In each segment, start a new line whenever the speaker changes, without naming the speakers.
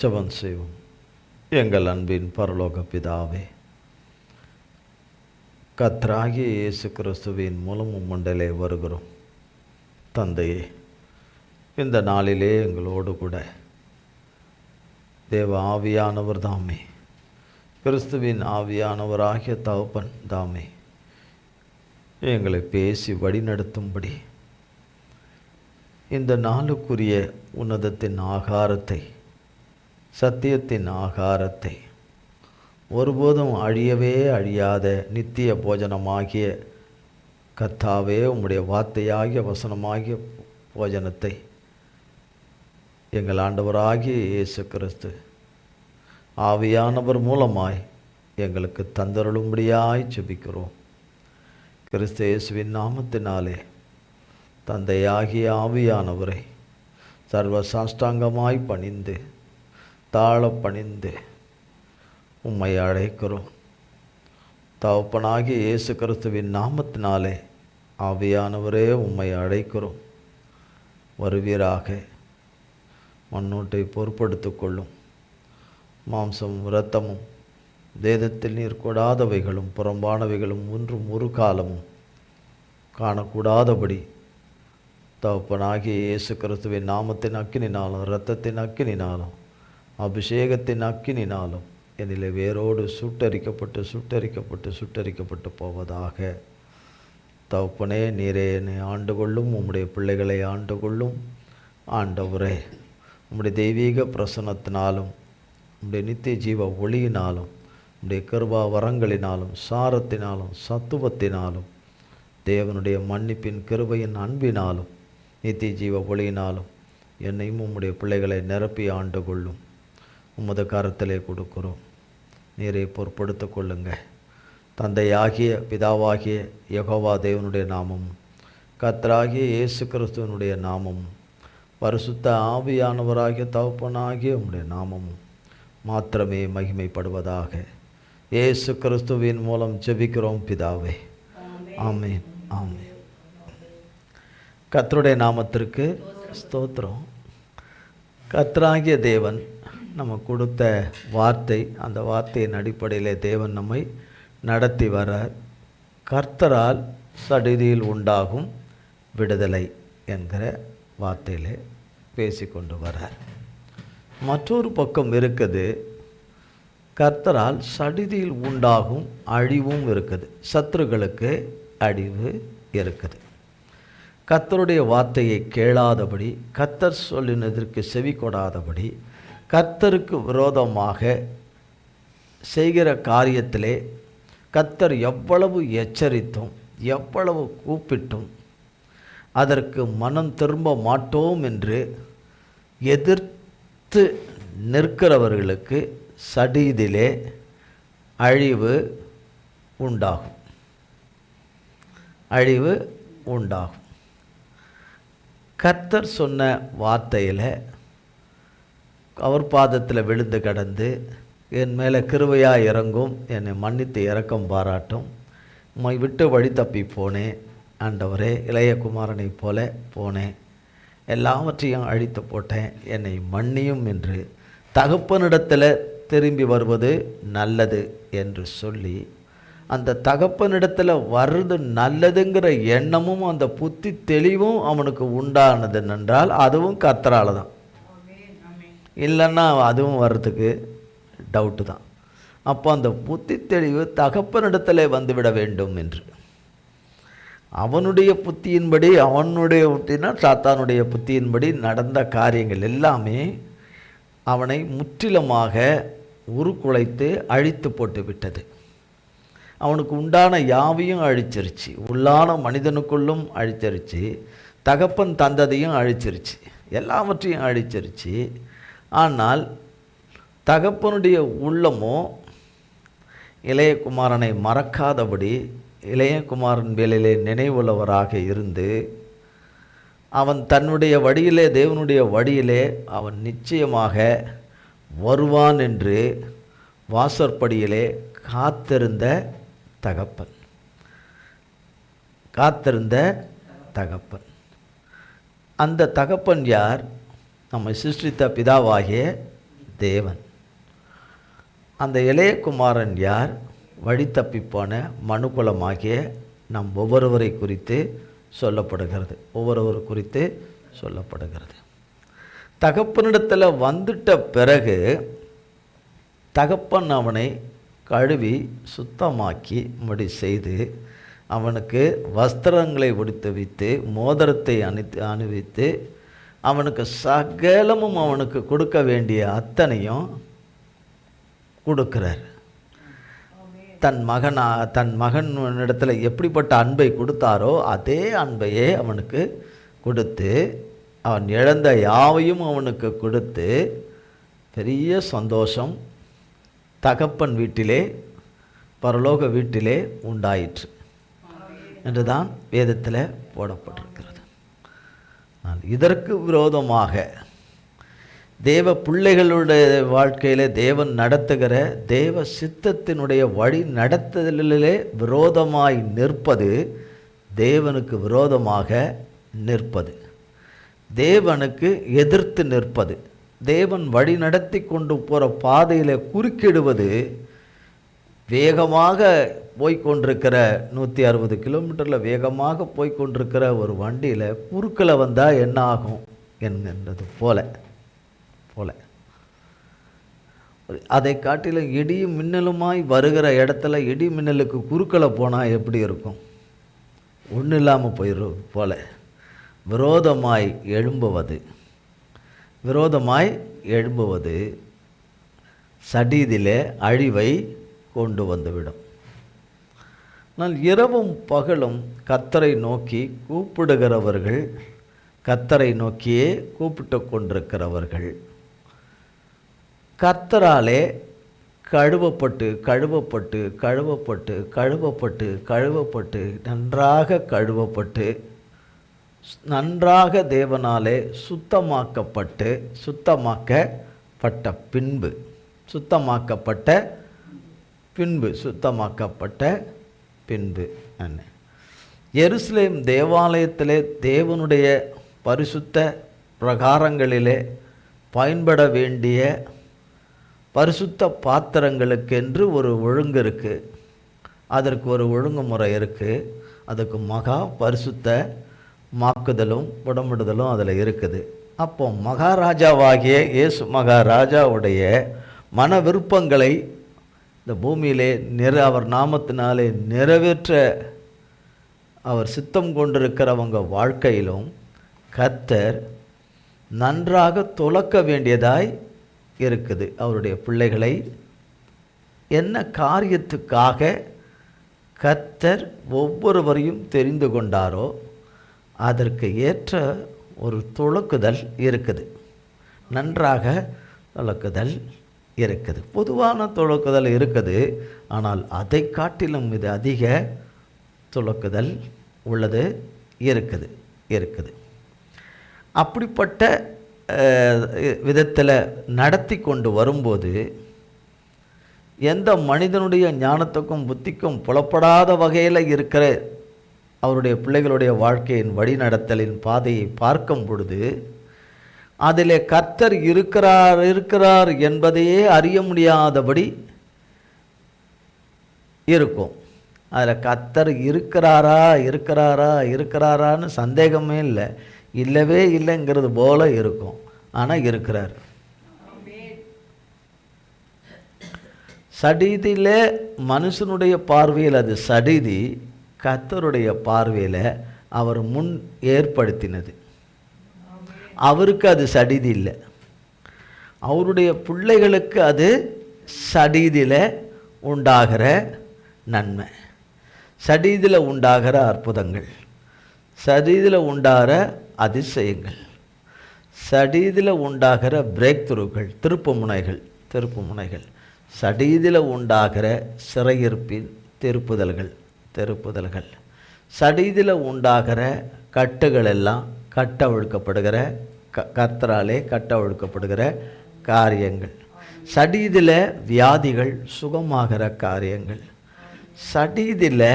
ஜெபம் செய்வோம். எங்கள் அன்பின் பரலோக பிதாவே, கர்த்தராகிய இயேசு கிறிஸ்துவின் மூலம் உம்மண்டலே வருகிறோம். தந்தையே, இந்த நாளிலே எங்களோடு கூட தேவ ஆவியானவர் தாமே, கிறிஸ்துவின் ஆவியானவராகிய தகப்பன் தாமே எங்களை பேசி வழிநடத்தும்படி இந்த நாளுக்குரிய உன்னதத்தின் ஆகாரத்தை, சத்தியத்தின் ஆகாரத்தை, ஒருபோதும் அழியவே அழியாத நித்திய போஜனமாகிய கர்த்தாவே உம்முடைய வார்த்தையாகிய வசனமாகிய போஜனத்தை எங்கள் ஆண்டவராகிய இயேசு கிறிஸ்து ஆவியானவர் மூலமாய் எங்களுக்கு தந்தருளும்படியாய் ஜெபிக்கிறோம். கிறிஸ்து இயேசுவின் நாமத்தினாலே தந்தையாகிய ஆவியானவரை சர்வ சாஷ்டாங்கமாய் பணிந்து தாழ பணிந்து உம்மை அழைக்கிறோம். தகப்பனாகிய இயேசு கிறிஸ்துவின் நாமத்தினாலே ஆவியானவரே உம்மை அழைக்கிறோம். வருவீராக. மண்ணூட்டை பொறுப்படுத்திக் கொள்ளும். மாம்சமும் இரத்தமும் வேதத்தில் நீர் கூடாதவைகளும் புறம்பானவைகளும் ஒன்றும் ஒரு காலமும் காணக்கூடாதபடி தகப்பனாகிய இயேசு கிறிஸ்துவின் நாமத்தின் அக்கினினாலும் இரத்தத்தின் அக்கினினாலும் அபிஷேகத்தின் அக்கினினாலும் என்னிலே வேரோடு சுட்டரிக்கப்பட்டு சுட்டரிக்கப்பட்டு சுட்டரிக்கப்பட்டு போவதாக. தகப்பனே, நீரே என்னை ஆண்டு கொள்ளும். உம்முடைய பிள்ளைகளை ஆண்டு கொள்ளும். ஆண்டவரே, உம்முடைய தெய்வீக பிரசன்னத்தினாலும் உம்முடைய நித்திய ஜீவ ஒளியினாலும் உம்முடைய கிருபா வரங்களினாலும் சாரத்தினாலும் சத்துவத்தினாலும் தேவனுடைய மன்னிப்பின் கிருபையின் அன்பினாலும் நித்திய ஜீவ ஒளியினாலும் என்னையும் உம்முடைய பிள்ளைகளை நிரப்பி ஆண்டு கொள்ளும். உமது கரத்திலே கொடுக்கிறோம். நீரை பொறுப்படுத்த கொள்ளுங்க. தந்தையாகிய பிதாவாகிய யெகோவா தேவனுடைய நாமமும் கர்த்தராகிய இயேசு கிறிஸ்துவனுடைய நாமமும் பரிசுத்த ஆவியானவராகிய தகப்பனாகிய உம்முடைய நாமமும் மாத்திரமே மகிமைப்படுவதாக. இயேசு கிறிஸ்துவின் மூலம் ஜெபிக்கிறோம் பிதாவே. ஆமென், ஆமென். கர்த்தருடைய நாமத்திற்கு ஸ்தோத்திரம். கர்த்தராகிய தேவன் நம்ம கொடுத்த வார்த்தை, அந்த வார்த்தையின் அடிப்படையில் தேவன் நம்மை நடத்தி வரார். கர்த்தரால் சடிதியில் உண்டாகும் விடுதலை என்கிற வார்த்தையில் பேசிக்கொண்டு வரார். மற்றொரு பக்கம் இருக்குது, கர்த்தரால் சடிதியில் உண்டாகும் அழிவும் இருக்குது. சத்துருக்களுக்கு அழிவு இருக்குது. கர்த்தருடைய வார்த்தையை கேளாதபடி, கர்த்தர் சொல்லினதற்கு செவி கொடாதபடி, கர்த்தருக்கு விரோதமாக செய்கிற காரியத்திலே கர்த்தர் எவ்வளவு எச்சரித்தும் எவ்வளவு கூப்பிட்டும் அதற்கு மனம் திரும்ப மாட்டோம் என்று எதிர்த்து நிற்கிறவர்களுக்கு சடிதிலே அழிவு உண்டாகும். அழிவு உண்டாகும். கர்த்தர் சொன்ன வார்த்தையில் அவர் பாதத்தில் விழுந்து கடந்து என் மேலே கிருபையாக இறங்கும், என்னை மன்னித்து இரக்கம் பாராட்டும், உம்மை விட்டு வழி தப்பி போனேன் ஆண்டவரே, இளைய குமாரனைப் போல போனேன், எல்லாவற்றையும் அழித்து போட்டேன், என்னை மன்னியும் என்று தகப்பனிடத்தில் திரும்பி வருவது நல்லது என்று சொல்லி, அந்த தகப்பனிடத்தில் வர்றது நல்லதுங்கிற எண்ணமும் அந்த புத்தி தெளிவும் அவனுக்கு உண்டானது என்றால் அதுவும் கர்த்தரால் தான். இல்லைன்னா அதுவும் வர்றதுக்கு டவுட்டு தான். அப்போ அந்த புத்தி தெளிவு தகப்பனிடத்தில் வந்துவிட வேண்டும் என்று அவனுடைய புத்தியின்படி, அவனுடைய புத்தினா சாத்தானுடைய புத்தியின்படி நடந்த காரியங்கள் எல்லாமே அவனை முற்றிலுமாக உருக்குலைத்து அழித்து போட்டு விட்டது. அவனுக்கு உண்டான யாவையும் அழிச்சிருச்சு. உள்ளான மனிதனுக்குள்ளும் அழிச்சிருச்சு. தகப்பன் தந்ததையும் அழிச்சிருச்சு. எல்லாவற்றையும் அழிச்சிருச்சு. ஆனால் தகப்பனுடைய உள்ளமோ இளையகுமாரனை மறக்காதபடி இளையகுமாரன் வேலையிலே நினைவுள்ளவராக இருந்து அவன் தன்னுடைய வழியிலே, தேவனுடைய வழியிலே அவன் நிச்சயமாக வருவான் என்று வாசற்படியிலே காத்திருந்த தகப்பன். அந்த தகப்பன் யார்? நம்மை சிருஷ்டித்த பிதாவாகிய தேவன். அந்த இளைய குமாரன் யார்? வழி தப்பிப்போன மனுக்குலமாகிய நம் ஒவ்வொருவரை குறித்து சொல்லப்படுகிறது. ஒவ்வொருவர் குறித்து சொல்லப்படுகிறது. தகப்பனிடத்தில் வந்துட்ட பிறகு தகப்பன் அவனை கழுவி சுத்தமாக்கி முடி செய்து அவனுக்கு வஸ்திரங்களை உடுத்து வைத்து மோதிரத்தை அணிவித்து அவனுக்கு சகலமும் அவனுக்கு கொடுக்க வேண்டிய அத்தனையும் கொடுக்கிறார். தன் மகனிடத்தில் எப்படிப்பட்ட அன்பை கொடுத்தாரோ அதே அன்பையே அவனுக்கு கொடுத்து அவன் இழந்த யாவையும் அவனுக்கு கொடுத்து பெரிய சந்தோஷம் தகப்பன் வீட்டிலே பரலோக வீட்டிலே உண்டாயிற்று என்றுதான் வேதத்தில் போடப்பட்டிருக்கிறது. இதற்கு விரோதமாக தேவ பிள்ளைகளுடைய வாழ்க்கையில் தேவன் நடத்துகிற தேவ சித்தத்தினுடைய வழி நடத்துதலிலே விரோதமாய் நிற்பது தேவனுக்கு விரோதமாக நிற்பது, தேவனுக்கு எதிர்த்து நிற்பது, தேவன் வழி நடத்தி கொண்டு போகிற பாதையில் குறுக்கிடுவது. வேகமாக போய்கொண்டிருக்கிற 160 கிலோமீட்டரில் வேகமாக போய்கொண்டிருக்கிற ஒரு வண்டியில் குறுக்கில் வந்தால் என்ன ஆகும் என்கின்றது போல அதை காட்டிலும் இடியும் மின்னலுமாய் வருகிற இடத்துல இடி மின்னலுக்கு குறுக்கில் போனால் எப்படி இருக்கும்? ஒன்றும் இல்லாமல் போயிடும் போல விரோதமாய் எழும்புவது சடீதிலே அழிவை கொண்டு வந்துவிடும். நான் இரவும் பகலும் கர்த்தரை நோக்கி கூப்பிடுகிறவர்கள், கர்த்தரை நோக்கியே கூப்பிட்டு கொண்டிருக்கிறவர்கள் கர்த்தராலே கழுவப்பட்டு நன்றாக கழுவப்பட்ட தேவனாலே சுத்தமாக்கப்பட்ட பின்பு எருசலேம் தேவாலயத்திலே தேவனுடைய பரிசுத்த பிரகாரங்களிலே பயன்பட வேண்டிய பரிசுத்த பாத்திரங்களுக்கென்று ஒரு ஒழுங்கு இருக்குது, அதற்கு ஒரு ஒழுங்குமுறை இருக்குது. அதுக்கு மகா பரிசுத்த மாக்குதலும் உடம்பிடுதலும் அதில் இருக்குது. அப்போ மகாராஜாவாகிய இயேசு மகாராஜாவுடைய மன விருப்பங்களை இந்த பூமியிலே அவர் நாமத்தினாலே நிறைவேற்ற அவர் சித்தம் கொண்டிருக்கிறவங்க வாழ்க்கையிலும் கர்த்தர் நன்றாக துலக்க வேண்டியதாய் இருக்குது. அவருடைய பிள்ளைகளை என்ன காரியத்துக்காக கர்த்தர் ஒவ்வொருவரையும் தெரிந்து கொண்டாரோ அதற்கு ஏற்ற ஒரு துலக்குதல் இருக்குது, நன்றாக துலக்குதல் இருக்குது, பொதுவான துலக்குதல் இருக்குது. ஆனால் அதை காட்டிலும் இது அதிக துலக்குதல் உள்ளது இருக்குது. அப்படிப்பட்ட விதத்தில் நடத்தி கொண்டு வரும்போது எந்த மனிதனுடைய ஞானத்துக்கும் புத்திக்கும் புலப்படாத வகையில் இருக்கிற அவருடைய பிள்ளைகளுடைய வாழ்க்கையின் வழிநடத்தலின் பாதையை பார்க்கும் பொழுது அதில் கர்த்தர் இருக்கிறார் என்பதையே அறிய முடியாதபடி இருக்கும். அதில் கர்த்தர் இருக்கிறாரான்னு சந்தேகமே இல்லவே இல்லைங்கிறது போல இருக்கும். ஆனால் இருக்கிறார். சடீதியில் மனுஷனுடைய பார்வையில் அது சடீதி, கர்த்தருடைய பார்வையில் அவர் முன் ஏற்படுத்தினது. அவருக்கு அது சடீதி இல்லை, அவருடைய பிள்ளைகளுக்கு அது சடீதியில் உண்டாகிற நன்மை, சடீதியில் உண்டாகிற அற்புதங்கள், சடீதில் உண்டாகிற அதிசயங்கள், சடீதில் உண்டாகிற பிரேக் த்ரூகள், திருப்புமுனைகள், சடீதில் உண்டாகிற சிறையிருப்பின் திருப்புதல்கள், சடீதில் உண்டாகிற கட்டுகள் எல்லாம் கட்டவிழ்க்கப்படுகிற கர்த்தராலே கட்டவிழ்க்கப்படுகிற காரியங்கள், சடீதில் வியாதிகள் சுகமாகிற காரியங்கள், சடீதில்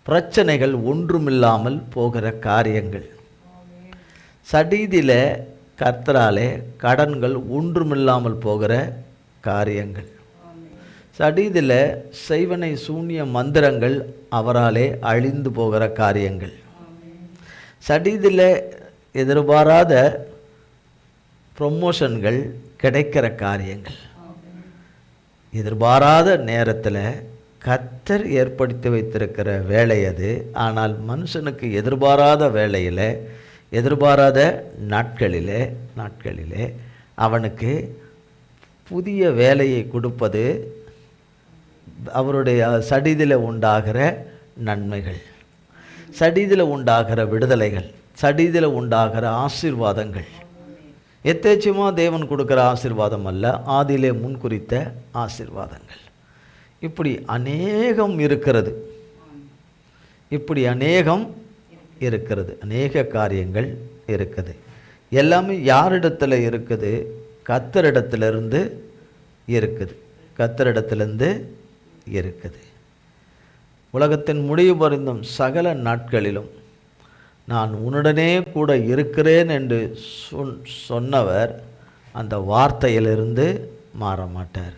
பிரச்சனைகள் ஒன்றுமில்லாமல் போகிற காரியங்கள், சடீதில் கர்த்தராலே கடன்கள் ஒன்றுமில்லாமல் போகிற காரியங்கள். சடீதில் செய்வனை சூன்ய மந்திரங்கள் அவராலே அழிந்து போகிற காரியங்கள். சடீதில் எதிர்பாராத ப்ரொமோஷன்கள் கிடைக்கிற காரியங்கள். எதிர்பாராத நேரத்தில் கர்த்தர் ஏற்படுத்தி வைத்திருக்கிற வேலை அது. ஆனால் மனுஷனுக்கு எதிர்பாராத வேலையில், எதிர்பாராத நாட்களிலே அவனுக்கு புதிய வேலையை கொடுப்பது அவருடைய சடீதில் உண்டாகிற நன்மைகள், சடீதில் உண்டாகிற விடுதலைகள், சடீதில் உண்டாகிற ஆசீர்வாதங்கள். எத்தேச்சமாக தேவன் கொடுக்குற ஆசீர்வாதம் அல்ல, ஆதியிலே முன்குறித்த ஆசீர்வாதங்கள். இப்படி அநேகம் இருக்கிறது, அநேக காரியங்கள் இருக்குது. எல்லாமே யாரிடத்தில் இருக்குது? கர்த்தரிடத்திலிருந்து இருக்குது. உலகத்தின் முடிவு பரிந்தும் சகல நாட்களிலும் நான் உன்னுடனே கூட இருக்கிறேன் என்று சொன்னவர் அந்த வார்த்தையிலிருந்து மாற மாட்டார்.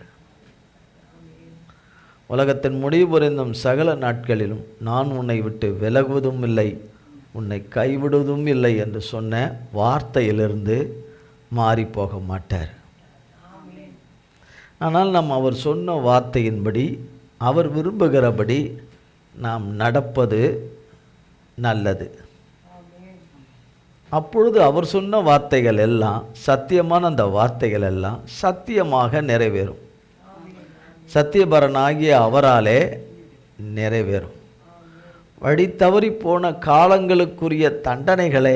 உலகத்தின் முடிவு பரிந்தும் சகல நாட்களிலும் நான் உன்னை விட்டு விலகுவதும் இல்லை, உன்னை கைவிடுவதும் இல்லை என்று சொன்ன வார்த்தையிலிருந்து மாறி போக மாட்டார். ஆனால் நாம் அவர் சொன்ன வார்த்தையின்படி, அவர் விரும்புகிறபடி நாம் நடப்பது நல்லது. அப்பொழுது அவர் சொன்ன வார்த்தைகள் எல்லாம், சத்தியமான அந்த வார்த்தைகள் எல்லாம் சத்தியமாக நிறைவேறும். சத்தியபரனாகிய அவராலே நிறைவேறும். வழி தவறி போன காலங்களுக்குரிய தண்டனைகளை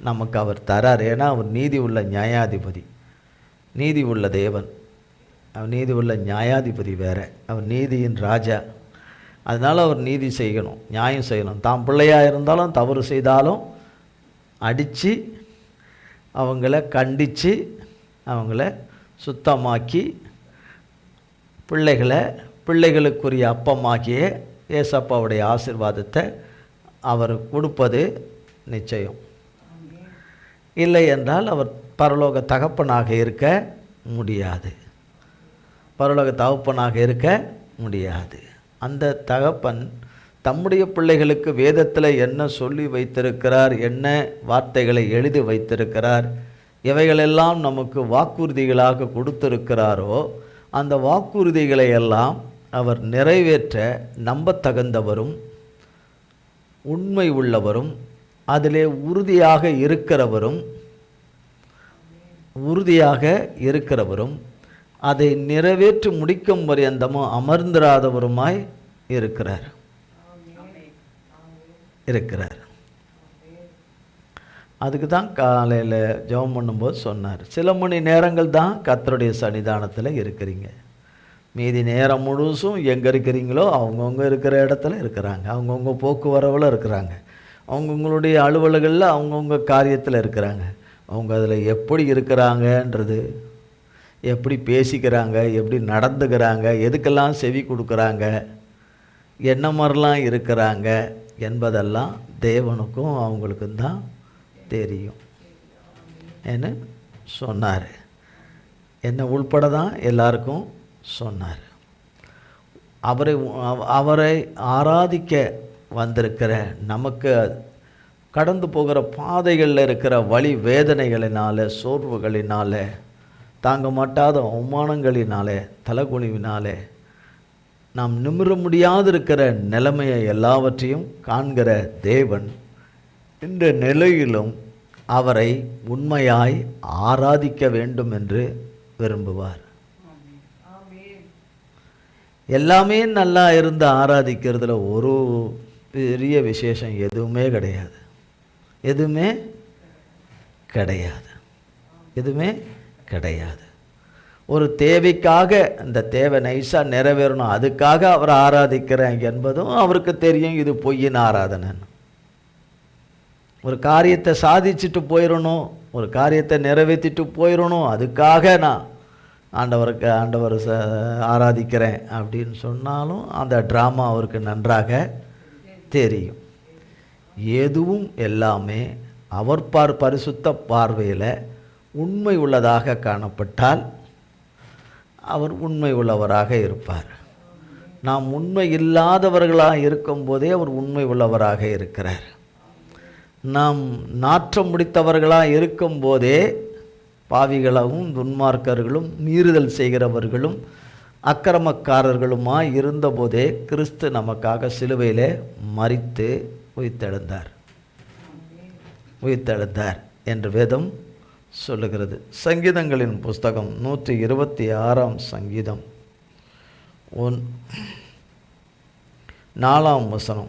நமக்கு அவர் தரார். ஏன்னா அவர் நீதி உள்ள நியாயாதிபதி, நீதி உள்ள தேவன். அவர் நீதி உள்ள நியாயாதிபதி வேறு, அவர் நீதியின் ராஜா. அதனால் அவர் நீதி செய்யணும், நியாயம் செய்யணும். தான் பிள்ளையாக இருந்தாலும் தவறு செய்தாலும் அடித்து அவங்கள கண்டித்து அவங்கள சுத்தமாக்கி பிள்ளைகளுக்குரிய அப்பமாகிய ஏசப்பாவுடைய ஆசீர்வாதத்தை அவர் கொடுப்பது நிச்சயம். இல்லை என்றால் அவர் பரலோக தகப்பனாக இருக்க முடியாது. அந்த தகப்பன் தம்முடைய பிள்ளைகளுக்கு வேதத்தில் என்ன சொல்லி வைத்திருக்கிறார், என்ன வார்த்தைகளை எழுதி வைத்திருக்கிறார், இவைகளெல்லாம் நமக்கு வாக்குறுதிகளாக கொடுத்திருக்கிறாரோ அந்த வாக்குறுதிகளை எல்லாம் அவர் நிறைவேற்ற நம்பத்தகுந்தவரும் உண்மை உள்ளவரும் அதிலே உறுதியாக இருக்கிறவரும் அதை நிறைவேற்றி முடிக்கும் பரியந்தமும் அமர்ந்திராதவருமாய் இருக்கிறார். அதுக்கு தான் காலையில் ஜெபம் பண்ணும்போது சொன்னார், சில மணி நேரங்கள் தான் கர்த்தருடைய சன்னிதானத்தில் இருக்கிறீங்க, மீதி நேரம் முழுசும் எங்கே இருக்கிறீங்களோ அவங்கவுங்க இருக்கிற இடத்துல இருக்கிறாங்க, அவங்கவுங்க போக்குவரவில் இருக்கிறாங்க, அவங்கவுங்களுடைய அலுவலகளில் அவங்கவுங்க காரியத்தில் இருக்கிறாங்க. அவங்க அதில் எப்படி இருக்கிறாங்கன்றது, எப்படி பேசிக்கிறாங்க, எப்படி நடந்துக்கிறாங்க, எதுக்கெல்லாம் செவி கொடுக்குறாங்க, என்ன மாதிரிலாம் இருக்கிறாங்க என்பதெல்லாம் தேவனுக்கும் அவங்களுக்கும் தான் தெரியும் என்று சொன்னார். என்ன உள்பட தான் எல்லாருக்கும் சொன்னார். அவரை ஆராதிக்க வந்திருக்கிற நமக்கு கடந்து போகிற பாதைகளில் இருக்கிற வலி வேதனைகளினால, சோர்வுகளினால, தாங்க மாட்டாத அவமானங்களினாலே, தலைகுனிவினாலே நாம் நிமிர முடியாது இருக்கிற நிலைமையை எல்லாவற்றையும் காண்கிற தேவன் இந்த நிலையிலும் அவரை உண்மையாய் ஆராதிக்க வேண்டும் என்று விரும்புவார். எல்லாமே நல்லா இருந்து ஆராதிக்கிறதுல ஒரு பெரிய விசேஷம் எதுவுமே கிடையாது. ஒரு தேவைக்காக அந்த தேவை நைஸாக நிறைவேறணும், அதுக்காக அவரை ஆராதிக்கிறேன் என்பதும் அவருக்கு தெரியும். இது பொய்யின் ஆராதனைன்னு. ஒரு காரியத்தை சாதிச்சுட்டு போயிடணும், ஒரு காரியத்தை நிறைவேற்றிட்டு போயிடணும், அதுக்காக நான் ஆண்டவர் ஆராதிக்கிறேன் அப்படின்னு சொன்னாலும் அந்த ட்ராமா அவருக்கு நன்றாக தெரியும். எதுவும் எல்லாமே அவர் பரிசுத்த பார்வையில் உண்மை உள்ளதாக காணப்பட்டால் அவர் உண்மை உள்ளவராக இருப்பார். நாம் உண்மை இல்லாதவர்களாக இருக்கும்போதே அவர் உண்மை உள்ளவராக இருக்கிறார். நாம் நாற்றம் முடித்தவர்களாக இருக்கும்போதே பாவிகளாகவும் துன்மார்க்கர்களும் மீறுதல் செய்கிறவர்களும் அக்கிரமக்காரர்களுமாய் இருந்தபோதே கிறிஸ்து நமக்காக சிலுவையிலே மரித்து உயிர்த்தெழுந்தார் என்று வேதம் சொல்லுகிறது. சங்கீதங்களின் புஸ்தகம் 126 சங்கீதம் 4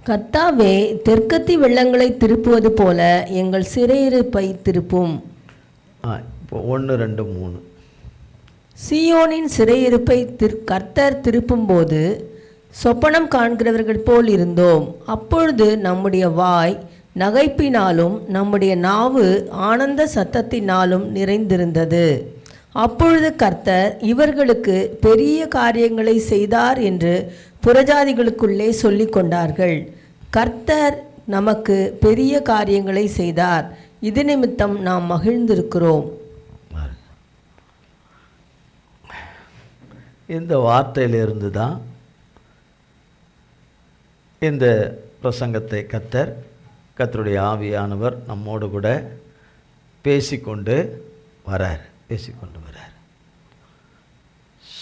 கர்த்தாவே, தெற்கத்தி வெள்ளங்களை திருப்புவது போல எங்கள் சிறையிருப்பை திருப்பும்.
1, 2, 3
சீயோனின் சிறையிருப்பை கர்த்தர் திருப்பும் போது சொப்பனம் காண்கிறவர்கள் போல் இருந்தோம். அப்பொழுது நம்முடைய வாய் நகைப்பினாலும் நம்முடைய நாவு ஆனந்த சத்தத்தினாலும் நிறைந்திருந்தது. அப்பொழுது கர்த்தர் இவர்களுக்கு பெரிய காரியங்களை செய்தார் என்று புறஜாதிகளுக்குள்ளே சொல்லிக் கொண்டார்கள். கர்த்தர் நமக்கு பெரிய காரியங்களை செய்தார், இது நிமித்தம் நாம் மகிழ்ந்திருக்கிறோம்.
இந்த வார்த்தையிலிருந்து தான் இந்த பிரசங்கத்தை கர்த்தருடைய ஆவியானவர் நம்மோடு கூட பேசிக்கொண்டு வரார்.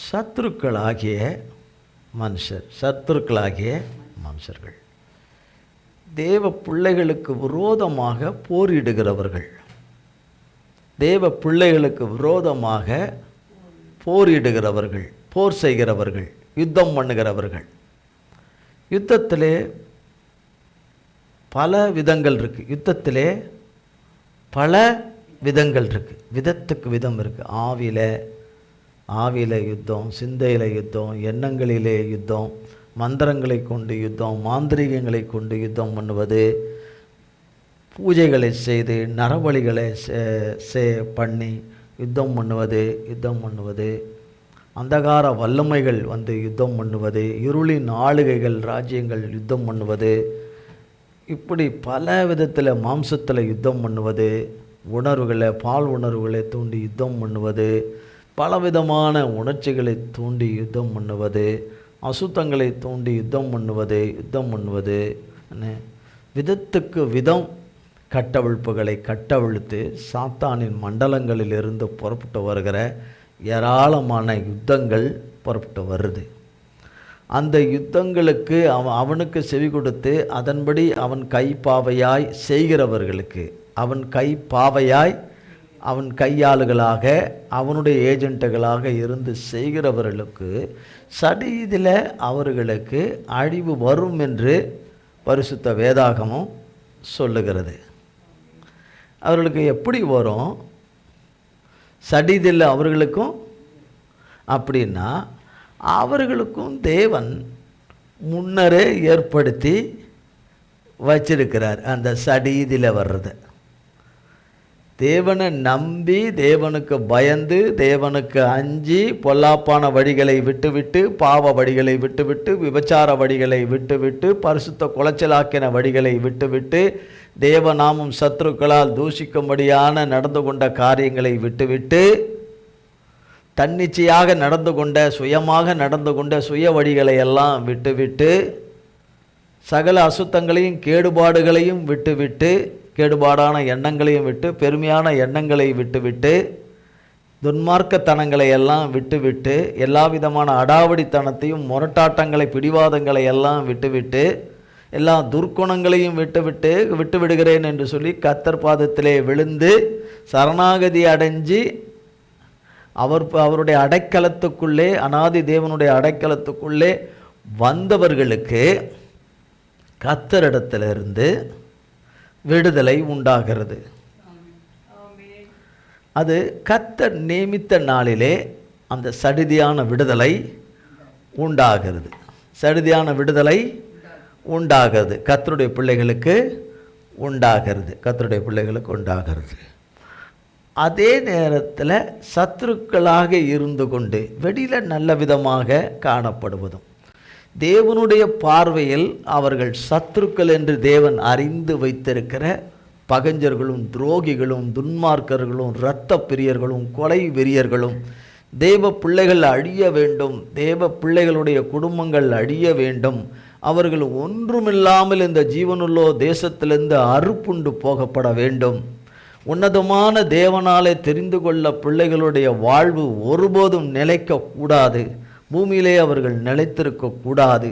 சத்துருக்களாகிய மனுஷர்கள் தேவ பிள்ளைகளுக்கு விரோதமாக போரிடுகிறவர்கள், போர் செய்கிறவர்கள், யுத்தம் பண்ணுகிறவர்கள். யுத்தத்திலே பல விதங்கள் இருக்குது. விதத்துக்கு விதம் இருக்குது. ஆவியில் யுத்தம், சிந்தையில் யுத்தம், எண்ணங்களிலே யுத்தம், மந்திரங்களை கொண்டு யுத்தம், மாந்திரிகங்களை கொண்டு யுத்தம் பண்ணுவது, பூஜைகளை செய்து நரபலிகளை பண்ணி யுத்தம் பண்ணுவது, அந்தகார வல்லமைகள் வந்து யுத்தம் பண்ணுவது, இருளின் ஆளுகைகள் ராஜ்யங்கள் யுத்தம் பண்ணுவது, இப்படி பல விதத்தில் மாம்சத்தில் யுத்தம் பண்ணுவது, பால் உணர்வுகளை தூண்டி யுத்தம் பண்ணுவது, பலவிதமான உணர்ச்சிகளை தூண்டி யுத்தம் பண்ணுவது, அசுத்தங்களை தூண்டி யுத்தம் பண்ணுவது, விதத்துக்கு விதம் கட்டவிழ்ப்புகளை கட்டவிழ்த்து சாத்தானின் மண்டலங்களிலிருந்து புறப்பட்டு வருகிற ஏராளமான யுத்தங்கள் புறப்பட்டு வருது. அந்த யுத்தங்களுக்கு அவனுக்கு செவி கொடுத்து அதன்படி அவன் கைப்பாவையாய் செய்கிறவர்களுக்கு, அவன் கையாளுகளாக அவனுடைய ஏஜென்ட்டுகளாக இருந்து செய்கிறவர்களுக்கு சடீதில் அவர்களுக்கு அழிவு வரும் என்று பரிசுத்த வேதாகமும் சொல்லுகிறது. அவர்களுக்கு எப்படி வரும்? சடீதில் அவர்களுக்கும் அப்படின்னா அவர்களுக்கும் தேவன் முன்னரே ஏற்படுத்தி வச்சிருக்கிறார். அந்த சடீதில் வர்றது தேவனை நம்பி, தேவனுக்கு பயந்து, தேவனுக்கு அஞ்சி, பொல்லாப்பான வழிகளை விட்டுவிட்டு, பாவ வழிகளை விட்டுவிட்டு, விபச்சார வழிகளை விட்டுவிட்டு, பரிசுத்த குலைச்சலாக்கின வழிகளை விட்டுவிட்டு, தேவநாமம் சத்துருக்களால் தூஷிக்கும்படியான நடந்து கொண்ட காரியங்களை விட்டுவிட்டு, தன்னிச்சையாக நடந்து கொண்ட, சுயமாக நடந்து கொண்ட சுய வழிகளை எல்லாம் விட்டுவிட்டு, சகல அசுத்தங்களையும் கேடுபாடுகளையும் விட்டுவிட்டு, கேடுபாடான எண்ணங்களையும் விட்டு, பெருமையான எண்ணங்களை விட்டுவிட்டு, துன்மார்க்கத்தனங்களை எல்லாம் விட்டுவிட்டு, எல்லா விதமான அடாவடித்தனத்தையும் முரட்டாட்டங்களை பிடிவாதங்களை எல்லாம் விட்டுவிட்டு, எல்லா துர்க்குணங்களையும் விட்டுவிடுகிறேன் என்று சொல்லி கர்த்தர் பாதத்திலே விழுந்து சரணாகதி அடைஞ்சி அவருடைய அடைக்கலத்துக்குள்ளே, அநாதி தேவனுடைய அடைக்கலத்துக்குள்ளே வந்தவர்களுக்கு கர்த்தரிடத்திலிருந்து விடுதலை உண்டாகிறது. அது கர்த்தர் நியமித்த நாளிலே அந்த சடிதியான விடுதலை உண்டாகிறது. கர்த்தருடைய பிள்ளைகளுக்கு உண்டாகிறது. அதே நேரத்தில் சத்துருக்களாக இருந்து கொண்டு வெளியில் நல்ல விதமாக காணப்படுவதும், தேவனுடைய பார்வையில் அவர்கள் சத்துருக்கள் என்று தேவன் அறிந்து வைத்திருக்கிற பகைஞர்களும் துரோகிகளும் துன்மார்க்கர்களும் இரத்த பிரியர்களும் கொலை வெறியர்களும் தேவ பிள்ளைகள் அழிய வேண்டும், தேவ பிள்ளைகளுடைய குடும்பங்கள் அழிய வேண்டும், அவர்கள் ஒன்றுமில்லாமல் இந்த ஜீவனுள்ளோ தேசத்திலிருந்து அறுப்புண்டு போகப்பட வேண்டும், உன்னதமான தேவனாலே தெரிந்து கொள்ள பிள்ளைகளுடைய வாழ்வு ஒருபோதும் நிலைக்கக்கூடாது, பூமியிலே அவர்கள் நிலைத்திருக்கக்கூடாது,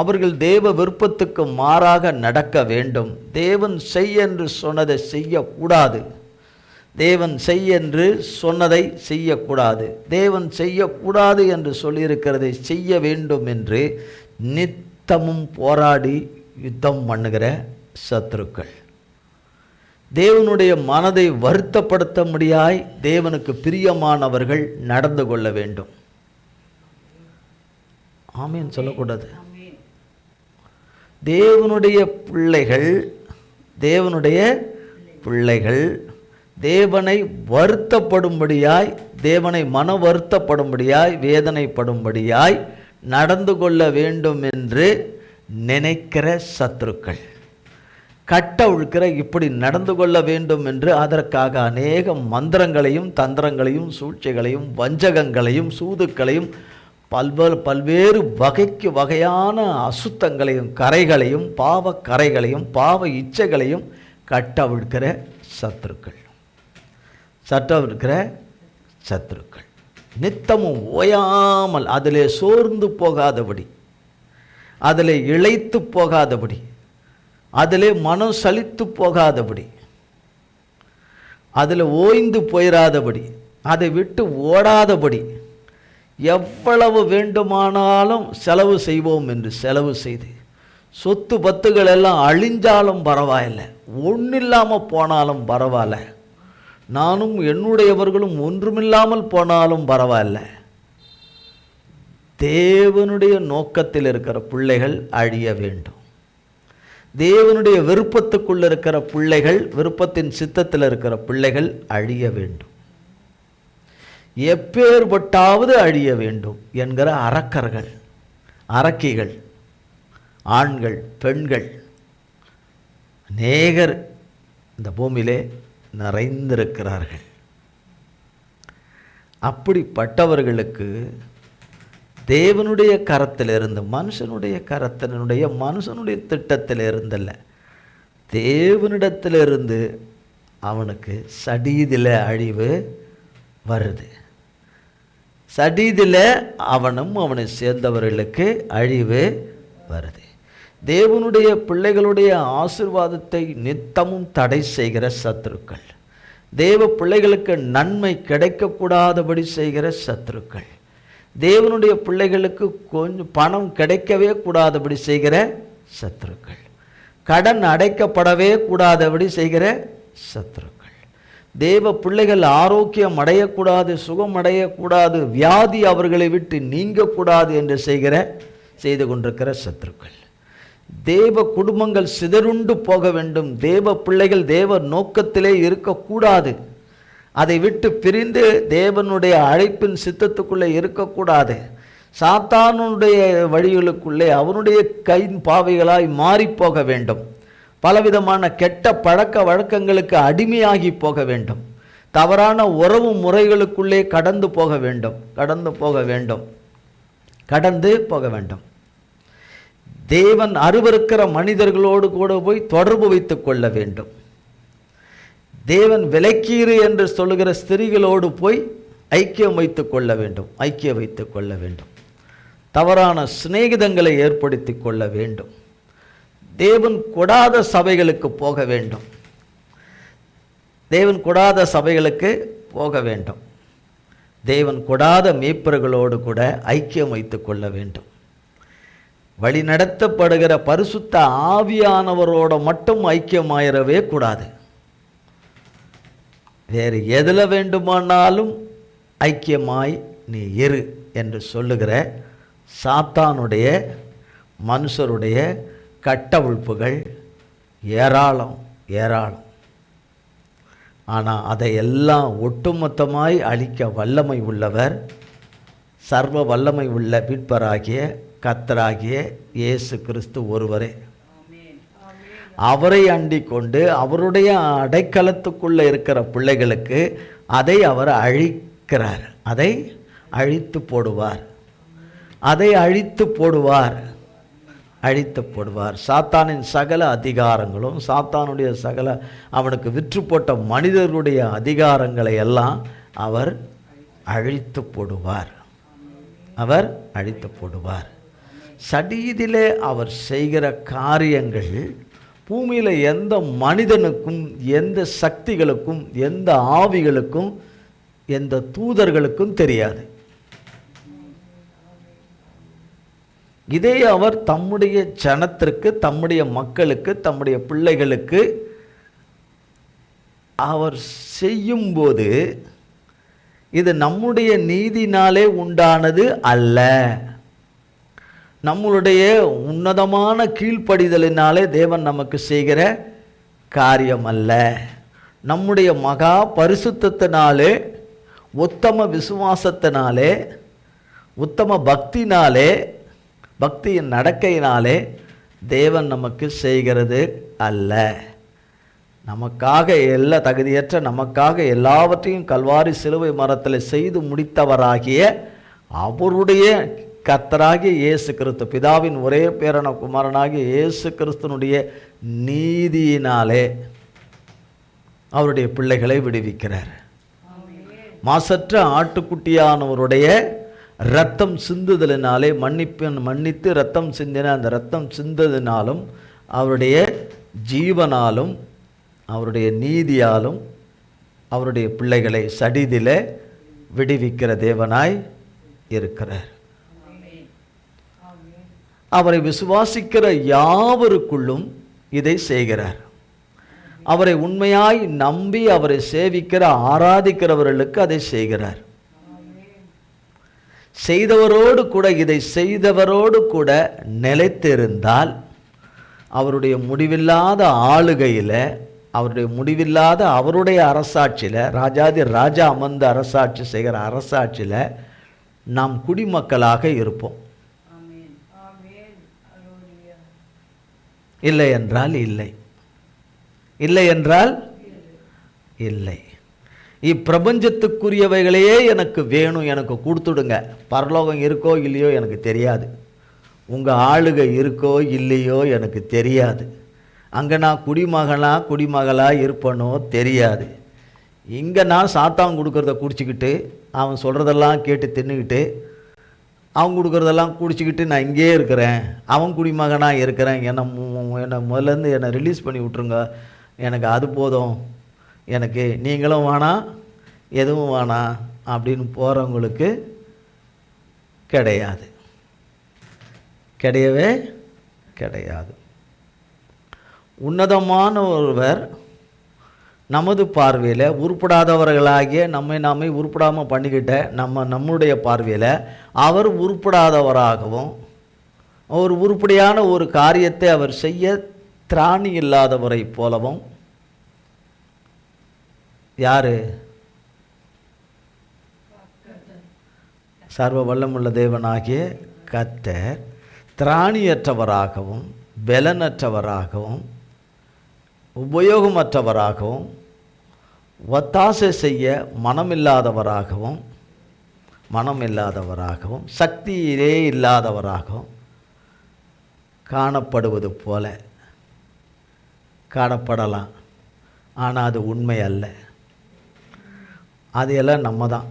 அவர்கள் தேவ விருப்பத்துக்கு மாறாக நடக்க வேண்டும், தேவன் செய் என்று சொன்னதை செய்யக்கூடாது, தேவன் செய் என்று சொன்னதை செய்யக்கூடாது, தேவன் செய்யக்கூடாது என்று சொல்லியிருக்கிறதை செய்ய வேண்டும் என்று நித்தமும் போராடி யுத்தம் பண்ணுகிற சத்துருக்கள். தேவனுடைய மனதை வருத்தப்படுத்த முடியாய் தேவனுக்கு பிரியமானவர்கள் நடந்து கொள்ள வேண்டும். ஆமீன் சொல்லக்கூடாது. தேவனுடைய பிள்ளைகள் தேவனை வருத்தப்படும்படியாய், தேவனை மன வருத்தப்படும்படியாய், வேதனைப்படும்படியாய் நடந்து கொள்ள வேண்டும் என்று நினைக்கிற சத்துருக்கள், கட்டவிழ்க்கிற இப்படி நடந்து கொள்ள வேண்டும் என்று அதற்காக அநேக மந்திரங்களையும் தந்திரங்களையும் சூழ்ச்சிகளையும் வஞ்சகங்களையும் சூதுக்களையும் பல்வேறு வகையான அசுத்தங்களையும் கரைகளையும் பாவ கரைகளையும் பாவ இச்சைகளையும் கட்டவிழ்க்கிற சத்துருக்கள் நித்தமும் ஓயாமல் அதிலே சோர்ந்து போகாதபடி, அதிலே இளைத்து போகாதபடி, அதிலே மனம் சலித்து போகாதபடி, அதில் ஓய்ந்து போயிடாதபடி, அதை விட்டு ஓடாதபடி, எவ்வளவு வேண்டுமானாலும் செலவு செய்வோம் என்று செலவு செய்து சொத்து பத்துகள் எல்லாம் அழிஞ்சாலும் பரவாயில்லை, ஒன்றில்லாமல் போனாலும் பரவாயில்ல, நானும் என்னுடையவர்களும் ஒன்றுமில்லாமல் போனாலும் பரவாயில்ல, தேவனுடைய நோக்கத்தில் இருக்கிற பிள்ளைகள் அழிய வேண்டும், தேவனுடைய விருப்பத்துக்குள்ள இருக்கிற பிள்ளைகள், விருப்பத்தின் சித்தத்தில் இருக்கிற பிள்ளைகள் அழிய வேண்டும், எப்பேற்பட்டாவது அழிய வேண்டும் என்கிற அரக்கர்கள் அரக்கிகள் ஆண்கள் பெண்கள் அநேகர் இந்த பூமியிலே நிறைந்திருக்கிறார்கள். அப்படிப்பட்டவர்களுக்கு தேவனுடைய கரத்திலிருந்து, மனுஷனுடைய கரத்தினுடைய மனுஷனுடைய திட்டத்தில் இருந்தல்ல, தேவனிடத்திலிருந்து அவனுக்கு சடீதில் அழிவு வருது. சடீதில் அவனும் அவனை சேர்ந்தவர்களுக்கு அழிவு வருது. தேவனுடைய பிள்ளைகளுடைய ஆசீர்வாதத்தை நித்தமும் தடை செய்கிற சத்துருக்கள், தேவ பிள்ளைகளுக்கு நன்மை கிடைக்கக்கூடாதபடி செய்கிற சத்துருக்கள், தேவனுடைய பிள்ளைகளுக்கு கொஞ்சம் பணம் கிடைக்கவே கூடாதபடி செய்கிற சத்துருக்கள், கடன் அடைக்கப்படவே கூடாதபடி செய்கிற சத்துருக்கள், தேவ பிள்ளைகள் ஆரோக்கியம் அடையக்கூடாது, சுகம் அடையக்கூடாது, வியாதி அவர்களை விட்டு நீங்கக்கூடாது என்று செய்து கொண்டிருக்கிற சத்துருக்கள், தேவ குடும்பங்கள் சிதறுண்டு போக வேண்டும், தேவ பிள்ளைகள் தேவ நோக்கத்திலே இருக்கக்கூடாது, அதை விட்டு பிரிந்து தேவனுடைய அழைப்பின் சித்தத்துக்குள்ளே இருக்கக்கூடாது, சாத்தானுடைய வழிகளுக்குள்ளே அவனுடைய கையின் பாவைகளாய் மாறிப்போக வேண்டும், பலவிதமான கெட்ட பழக்க வழக்கங்களுக்கு அடிமையாகி போக வேண்டும், தவறான உறவு முறைகளுக்குள்ளே கடந்து போக வேண்டும், தேவன் அருவருக்கிற மனிதர்களோடு கூட போய் தொடர்பு வைத்துக் கொள்ள வேண்டும், தேவன் விலக்கீறு என்று சொல்லுகிற ஸ்திரீகளோடு போய் ஐக்கியம் வைத்துக் கொள்ள வேண்டும், தவறான சிநேகிதங்களை ஏற்படுத்தி கொள்ள வேண்டும், தேவன் கொடாத சபைகளுக்கு போக வேண்டும், தேவன் கொடாத மேய்ப்பர்களோடு கூட ஐக்கியம் வைத்துக் கொள்ள வேண்டும், வழி நடத்தப்படுகிற பரிசுத்த ஆவியானவரோட மட்டும் ஐக்கியமாயிரவே கூடாது, வேறு எதில் வேண்டுமானாலும் ஐக்கியமாய் நீ இரு என்று சொல்லுகிற சாத்தானுடைய மனுஷருடைய கட்டவிழ்ப்புகள் ஏராளம். ஆனால் அதையெல்லாம் ஒட்டுமொத்தமாய் அழிக்க வல்லமை உள்ளவர், சர்வ வல்லமை உள்ள மீட்பராகிய கர்த்தராகிய இயேசு கிறிஸ்து ஒருவரே. அவரை அண்டிக் கொண்டு அவருடைய அடைக்கலத்துக்குள்ளே இருக்கிற பிள்ளைகளுக்கு அதை அவர் அழிக்கிறார், அதை அழித்து போடுவார், அதை அழித்து போடுவார், அழித்து போடுவார். சாத்தானின் சகல அதிகாரங்களும், சாத்தானுடைய சகல அவனுக்கு விற்று போட்ட மனிதர்களுடைய அதிகாரங்களை எல்லாம் அவர் அழித்து போடுவார், அவர் அழித்து போடுவார். சடீதிலே அவர் செய்கிற காரியங்கள் பூமியில் எந்த மனிதனுக்கும், எந்த சக்திகளுக்கும், எந்த ஆவிகளுக்கும், எந்த தூதர்களுக்கும் தெரியாது. இதை அவர் தம்முடைய ஜனத்திற்கு, தம்முடைய மக்களுக்கு, தம்முடைய பிள்ளைகளுக்கு அவர் செய்யும்போது இது நம்முடைய நீதினாலே உண்டானது அல்ல, நம்மளுடைய உன்னதமான கீழ்ப்படிதலினாலே தேவன் நமக்கு செய்கிற காரியம் அல்ல, நம்முடைய மகா பரிசுத்தத்தினாலே, உத்தம விசுவாசத்தினாலே, உத்தம பக்தினாலே, பக்தியின் நடக்கையினாலே தேவன் நமக்கு செய்கிறது அல்ல. நமக்காக எல்லா தகுதியற்ற நமக்காக எல்லாவற்றையும் கல்வாரி சிலுவை மரத்தில் செய்து முடித்தவராகிய அவருடைய கர்த்தராகிய இயேசு கிறிஸ்து, பிதாவின் ஒரே பேரான குமாரனாகிய இயேசு கிறிஸ்துனுடைய நீதியினாலே அவருடைய பிள்ளைகளை விடுவிக்கிறார். மாசற்ற ஆட்டுக்குட்டியானவருடைய இரத்தம் சிந்துதலினாலே, மன்னித்து இரத்தம் சிந்தின அந்த இரத்தம் சிந்ததினாலும், அவருடைய ஜீவனாலும், அவருடைய நீதியாலும் அவருடைய பிள்ளைகளை சடிதிலே விடுவிக்கிற தேவனாய் இருக்கிறார். அவரை விசுவாசிக்கிற யாவருக்குள்ளும் இதை செய்கிறார். அவரை உண்மையாய் நம்பி அவரை சேவிக்கிற ஆராதிக்கிறவர்களுக்கு அதை செய்கிறார். செய்தவரோடு கூட, இதை செய்தவரோடு கூட நிலைத்திருந்தால் அவருடைய முடிவில்லாத ஆளுகையில், அவருடைய முடிவில்லாத அவருடைய அரசாட்சியில், ராஜாதி ராஜா அமர்ந்து அரசாட்சி செய்கிற அரசாட்சியில் நாம் குடிமக்களாக இருப்போம். இல்லை என்றால் இல்லை, இல்லை என்றால் இல்லை. இப்பிரபஞ்சத்துக்குரியவைகளையே எனக்கு வேணும், எனக்கு கொடுத்துடுங்க. பரலோகம் இருக்கோ இல்லையோ எனக்கு தெரியாது, உங்கள் ஆளுகை இருக்கோ இல்லையோ எனக்கு தெரியாது, அங்கே நான் குடிமகளாக இருப்பனோ தெரியாது. இங்கே நான் சாத்தான் கொடுக்குறத குடிச்சிக்கிட்டு, அவன் சொல்கிறதெல்லாம் கேட்டு தின்னுக்கிட்டு, அவன் கொடுக்குறதெல்லாம் குடிச்சிக்கிட்டு நான் இங்கே இருக்கிறேன், அவன் குடிமகனாக இருக்கிறேன், என்னை முதலேருந்து என்னை ரிலீஸ் பண்ணி விட்ருங்க, எனக்கு அது போதும், எனக்கு நீங்களும் வேணாம் எதுவும் வேணாம் அப்படின்னு போகிறவங்களுக்கு கிடையாது, கிடையவே கிடையாது. உன்னதமான ஒருவர் நமது பார்வையில் உருப்படாதவர்களாகிய நாமே உருப்படாமல் பண்ணிக்கிட்ட நம்முடைய பார்வையில் அவர் உருப்படாதவராகவும், ஒரு உருப்படியான ஒரு காரியத்தை அவர் செய்ய திராணி இல்லாதவரை போலவும், யாரு? சர்வ வல்லமுள்ள தேவனாகிய கர்த்தர் திராணியற்றவராகவும், பலனற்றவராகவும், உபயோகமற்றவராகவும், ஒத்தாசை செய்ய மனமில்லாதவராகவும், சக்தியிலே இல்லாதவராகவும் காணப்படுவது போல காணப்படலாம். ஆனால் அது உண்மை அல்ல. அதையெல்லாம் நம்ம தான்,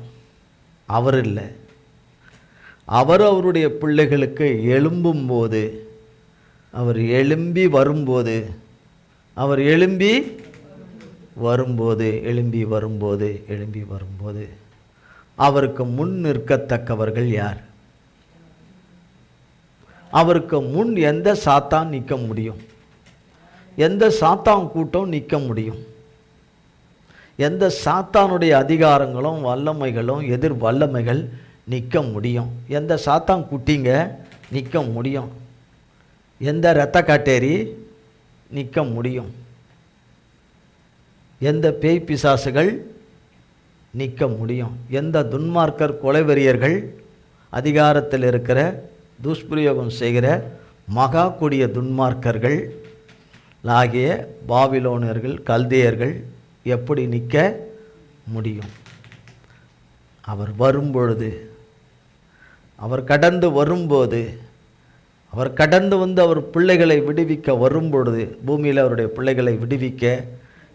அவர் இல்லை. அவர் அவருடைய பிள்ளைகளுக்கு எழும்பும்போது, அவர் எழும்பி வரும்போது, அவருக்கு முன் நிற்கத்தக்கவர்கள் யார்? அவருக்கு முன் எந்த சாத்தான் நிற்க முடியும்? எந்த சாத்தான் கூட்டம் நிற்க முடியும்? எந்த சாத்தானுடைய அதிகாரங்களும் வல்லமைகளும் எதிர் வல்லமைகள் நிற்க முடியும்? எந்த சாத்தான் குட்டிங்க நிற்க முடியும்? எந்த இரத்த காட்டேரி நிற்க முடியும்? எந்த பேய் பிசாசுகள் நிற்க முடியும்? எந்த துன்மார்க்கர் கொலைவெறியர்கள் அதிகாரத்தில் இருக்கிற துஷ்பிரயோகம் செய்கிற மகா கொடிய துன்மார்க்கர்கள் ஆகிய பாபிலோனியர்கள், கல்தேயர்கள் எப்படி நிற்க முடியும்? அவர் வரும்பொழுது, அவர் கடந்து வரும்போது, அவர் கடந்து வந்து அவர் பிள்ளைகளை விடுவிக்க வரும்பொழுது, பூமியில் அவருடைய பிள்ளைகளை விடுவிக்க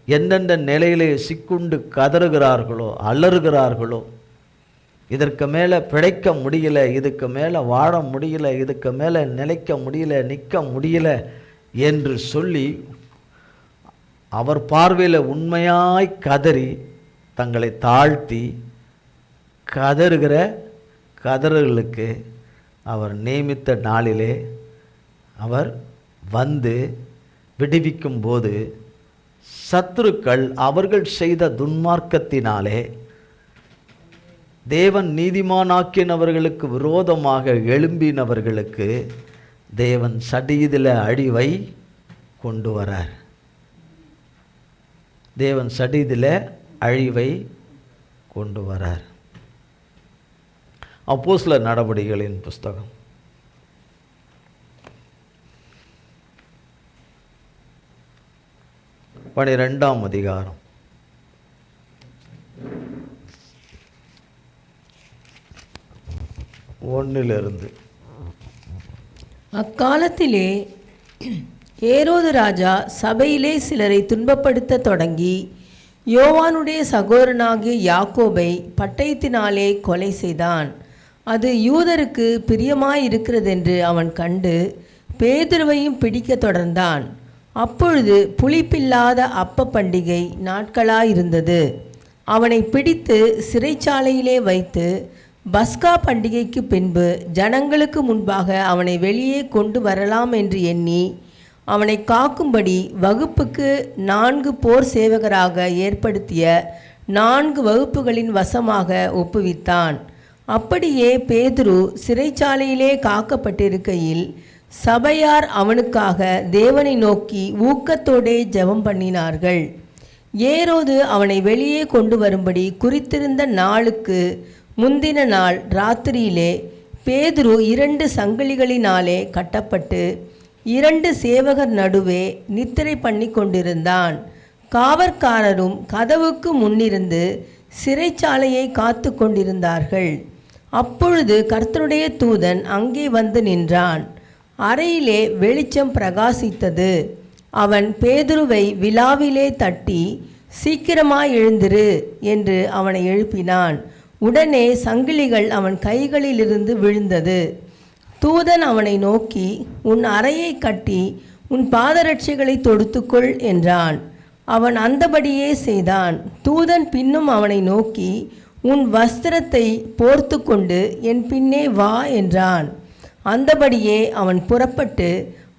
எந்தெந்த நிலையிலே சிக்குண்டு கதறுகிறார்களோ, அலறுகிறார்களோ, இதற்கு மேலே பிழைக்க முடியல, இதுக்கு மேலே வாழ முடியல, இதுக்கு மேலே நிலைக்க முடியல, நிற்க முடியல என்று சொல்லி அவர் பார்வையில் உண்மையாய் கதறி தங்களை தாழ்த்தி கதறுகிற கதறுகளுக்கு அவர் நியமித்த நாளிலே அவர் வந்து விடுவிக்கும் போது சத்துருக்கள் அவர்கள் செய்த துன்மார்க்கத்தினாலே தேவன் நீதிமானாக்கினவர்களுக்கு விரோதமாக எழும்பினவர்களுக்கு தேவன் சடிதில் அழிவை கொண்டு வரார். தேவன் சடிதில் அழிவை கொண்டு வரார். அப்போஸ்தலர் நடவடிக்கைகளின் புஸ்தகம் 12ஆம் அதிகாரம் 1
அக்காலத்திலே ஏரோது ராஜா சபையிலே சிலரை துன்பப்படுத்த தொடங்கி யோவானுடைய சகோதரனாகிய யாக்கோபை பட்டயத்தினாலே கொலை செய்தான். அது யூதருக்கு பிரியமாயிருக்கிறதென்று அவன் கண்டு பேதுருவையும் பிடிக்க தொடர்ந்தான். அப்பொழுது புளிப்பில்லாத அப்ப பண்டிகை நாட்களாயிருந்தது. அவனை பிடித்து சிறைச்சாலையிலே வைத்து பஸ்கா பண்டிகைக்கு பின்பு ஜனங்களுக்கு முன்பாக அவனை வெளியே கொண்டு வரலாம் என்று எண்ணி அவனை காக்கும்படி வகுப்புக்கு 4 போர் சேவகராக ஏற்படுத்திய 4 வகுப்புகளின் வசமாக ஒப்புவித்தான். அப்படியே பேதுரு சிறைச்சாலையிலே காக்கப்பட்டிருக்கையில் சபையார் அவனுக்காக தேவனை நோக்கி ஊக்கத்தோடே ஜெபம் பண்ணினார்கள். ஏரோது அவனை வெளியே கொண்டு வரும்படி குறித்திருந்த நாளுக்கு முந்தின நாள் ராத்திரியிலே பேதுரு 2 சங்கிலிகளினாலே கட்டப்பட்டு 2 சேவகர் நடுவே நித்திரை பண்ணி கொண்டிருந்தான். காவற்காரரும் கதவுக்கு முன்னிருந்து சிறைச்சாலையை காத்து கொண்டிருந்தார்கள். அப்பொழுது கர்த்தருடைய தூதன் அங்கே வந்து நின்றான். அறையிலே வெளிச்சம் பிரகாசித்தது. அவன் பேதுருவை விலாவிலே தட்டி சீக்கிரமாய் எழுந்திரு என்று அவனை எழுப்பினான். உடனே சங்கிலிகள் அவன் கைகளிலிருந்து விழுந்தது. தூதன் அவனை நோக்கி, உன் அறையை கட்டி உன் பாதரட்சைகளை தொடுத்துக்கொள் என்றான். அவன் அந்தபடியே செய்தான். தூதன் பின்னும் அவனை நோக்கி, உன் வஸ்திரத்தை போர்த்து கொண்டு என் பின்னே வா என்றான். அந்தபடியே அவன் புறப்பட்டு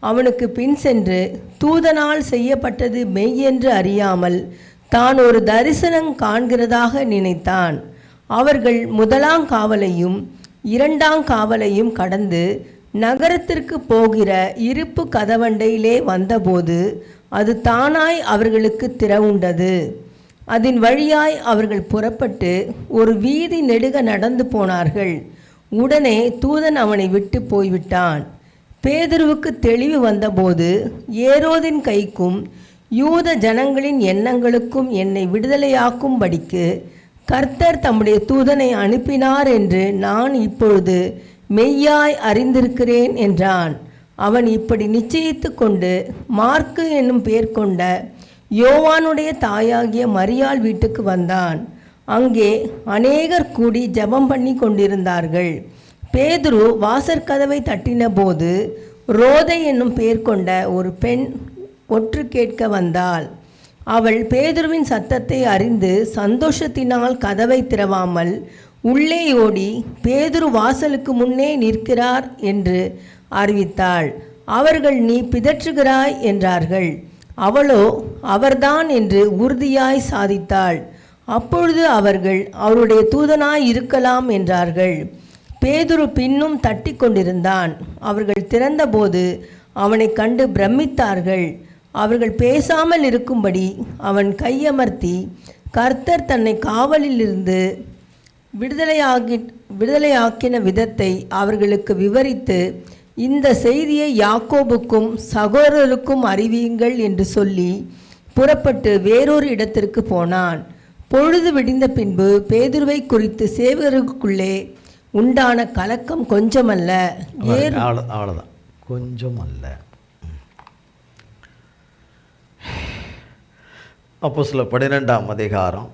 அவனுக்கு பின் சென்று தூதனால் செய்யப்பட்டது மெய் என்று அறியாமல் தான் ஒரு தரிசனம் காண்கிறதாக நினைத்தான். அவர்கள் 1ஆம் காவலையும் 2ஆம் காவலையும் கடந்து நகரத்திற்கு போகிற இருப்பு கதவண்டையிலே வந்தபோது அது தானாய் அவர்களுக்கு திறவுண்டது. அதன் வழியாய் அவர்கள் புறப்பட்டு ஒரு வீதி நெடுக நடந்து போனார்கள். உடனே தூதன் அவனை விட்டு போய்விட்டான். பேதுருவுக்கு தெளிவு வந்தபோது, ஏரோதின் கைக்கும் யூத ஜனங்களின் எண்ணங்களுக்கும் என்னை விடுதலையாக்கும்படிக்கு கர்த்தர் தம்முடைய தூதனை அனுப்பினார் என்று நான் இப்பொழுது மெய்யாய் அறிந்திருக்கிறேன் என்றான். அவன் இப்படி நிச்சயித்து கொண்டு மார்க்கு என்னும் பேர் கொண்ட யோவானுடைய தாயாகிய மரியாள் வீட்டுக்கு வந்தான். அங்கே அநேகர் கூடி ஜெபம் பண்ணி கொண்டிருந்தார்கள். பேதுரு வாசற்கதவை தட்டின போது ரோதை என்னும் பேர் கொண்ட ஒரு பெண் ஒற்று கேட்க வந்தாள். அவள் பேதுருவின் சத்தத்தை அறிந்து சந்தோஷத்தினால் கதவை திறவாமல் உள்ளே ஓடி பேதுரு வாசலுக்கு முன்னே நிற்கிறார் என்று அறிவித்தாள். அவர்கள், நீ பிதற்றுகிறாய் என்றார்கள். அவளோ அவர்தான் என்று உறுதியாய் சாதித்தாள். அப்பொழுது அவர்கள், அவருடைய தூதனாய் இருக்கலாம் என்றார்கள். பேதுரு பின்னும் தட்டி கொண்டிருந்தான். அவர்கள் திறந்தபோது அவனை கண்டு பிரமித்தார்கள். அவர்கள் பேசாமல் இருக்கும்படி அவன் கையமர்த்தி, கர்த்தர் தன்னை காவலிலிருந்து விடுதலையாக்கின விதத்தை அவர்களுக்கு விவரித்து, இந்த செய்தியை யாக்கோபுக்கும் சகோதரருக்கும் அறிவியுங்கள் என்று சொல்லி புறப்பட்டு வேறொரு இடத்திற்கு போனான். பொழுது விடிந்த பின்பு பேதுருவை குறித்து சேவகருக்குள்ளே உண்டான கலக்கம் கொஞ்சமல்ல.
அவ்வளோதான், கொஞ்சம் அல்ல. அப்போஸ்தலர் 12ஆம் அதிகாரம்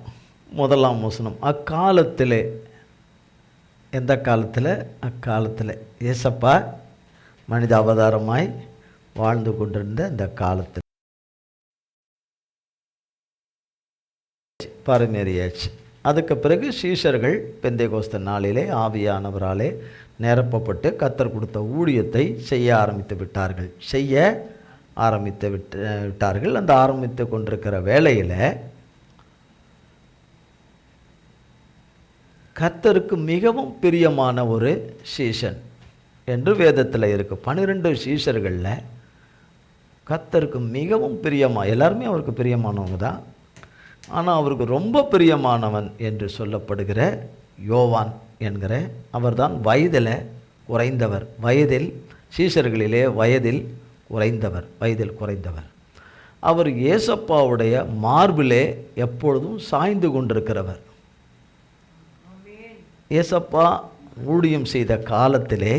1ஆம் வசனம். அக்காலத்திலே, எந்த காலத்தில்? அக்காலத்தில் ஏசப்பா மனித அவதாரமாய் வாழ்ந்து கொண்டிருந்த இந்த காலத்தில் பரமேறியாச்சு. அதுக்கு பிறகு சீஷர்கள் பெந்தேகோஸ்து நாளிலே ஆவியானவராலே நிரப்பப்பட்டு கர்த்தர் கொடுத்த ஊழியத்தை செய்ய ஆரம்பித்து விட்டார்கள். அந்த ஆரம்பித்து கொண்டிருக்கிற வேளையில் கர்த்தருக்கு மிகவும் பிரியமான ஒரு சீஷன் என்று வேதத்தில் இருக்குது. 12 சீஷர்களில் கர்த்தருக்கு மிகவும் எல்லாருமே அவருக்கு பிரியமானவங்க தான். ஆனால் அவருக்கு ரொம்ப பிரியமானவன் என்று சொல்லப்படுகிற யோவான் என்கிற அவர்தான் வயதில் குறைந்தவர். சீஷர்களிலே வயதில் குறைந்தவர். அவர் ஏசப்பாவுடைய மார்பிலே எப்பொழுதும் சாய்ந்து கொண்டிருக்கிறவர். ஏசப்பா ஊழியம் செய்த காலத்திலே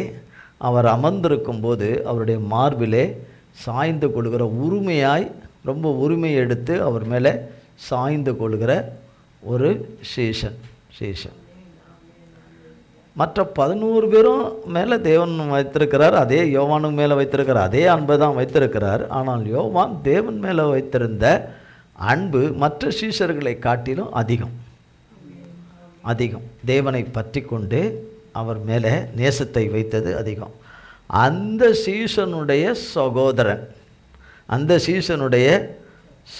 அவர் அமர்ந்திருக்கும் போது அவருடைய மார்பிலே சாய்ந்து கொள்கிற ரொம்ப உரிமை எடுத்து அவர் மேலே சாய்ந்து கொள்கிற ஒரு சீஷன். மற்ற 11 பேரும் மேலே தேவன் வைத்திருக்கிறார், அதே யோவானுக்கு மேலே வைத்திருக்கிறார், அதே அன்பை தான் வைத்திருக்கிறார். ஆனால் யோவான் தேவன் மேலே வைத்திருந்த அன்பு மற்ற சீஷர்களை காட்டிலும் அதிகம். தேவனை பற்றி கொண்டு அவர் மேலே நேசத்தை வைத்தது அதிகம். அந்த சீஷனுடைய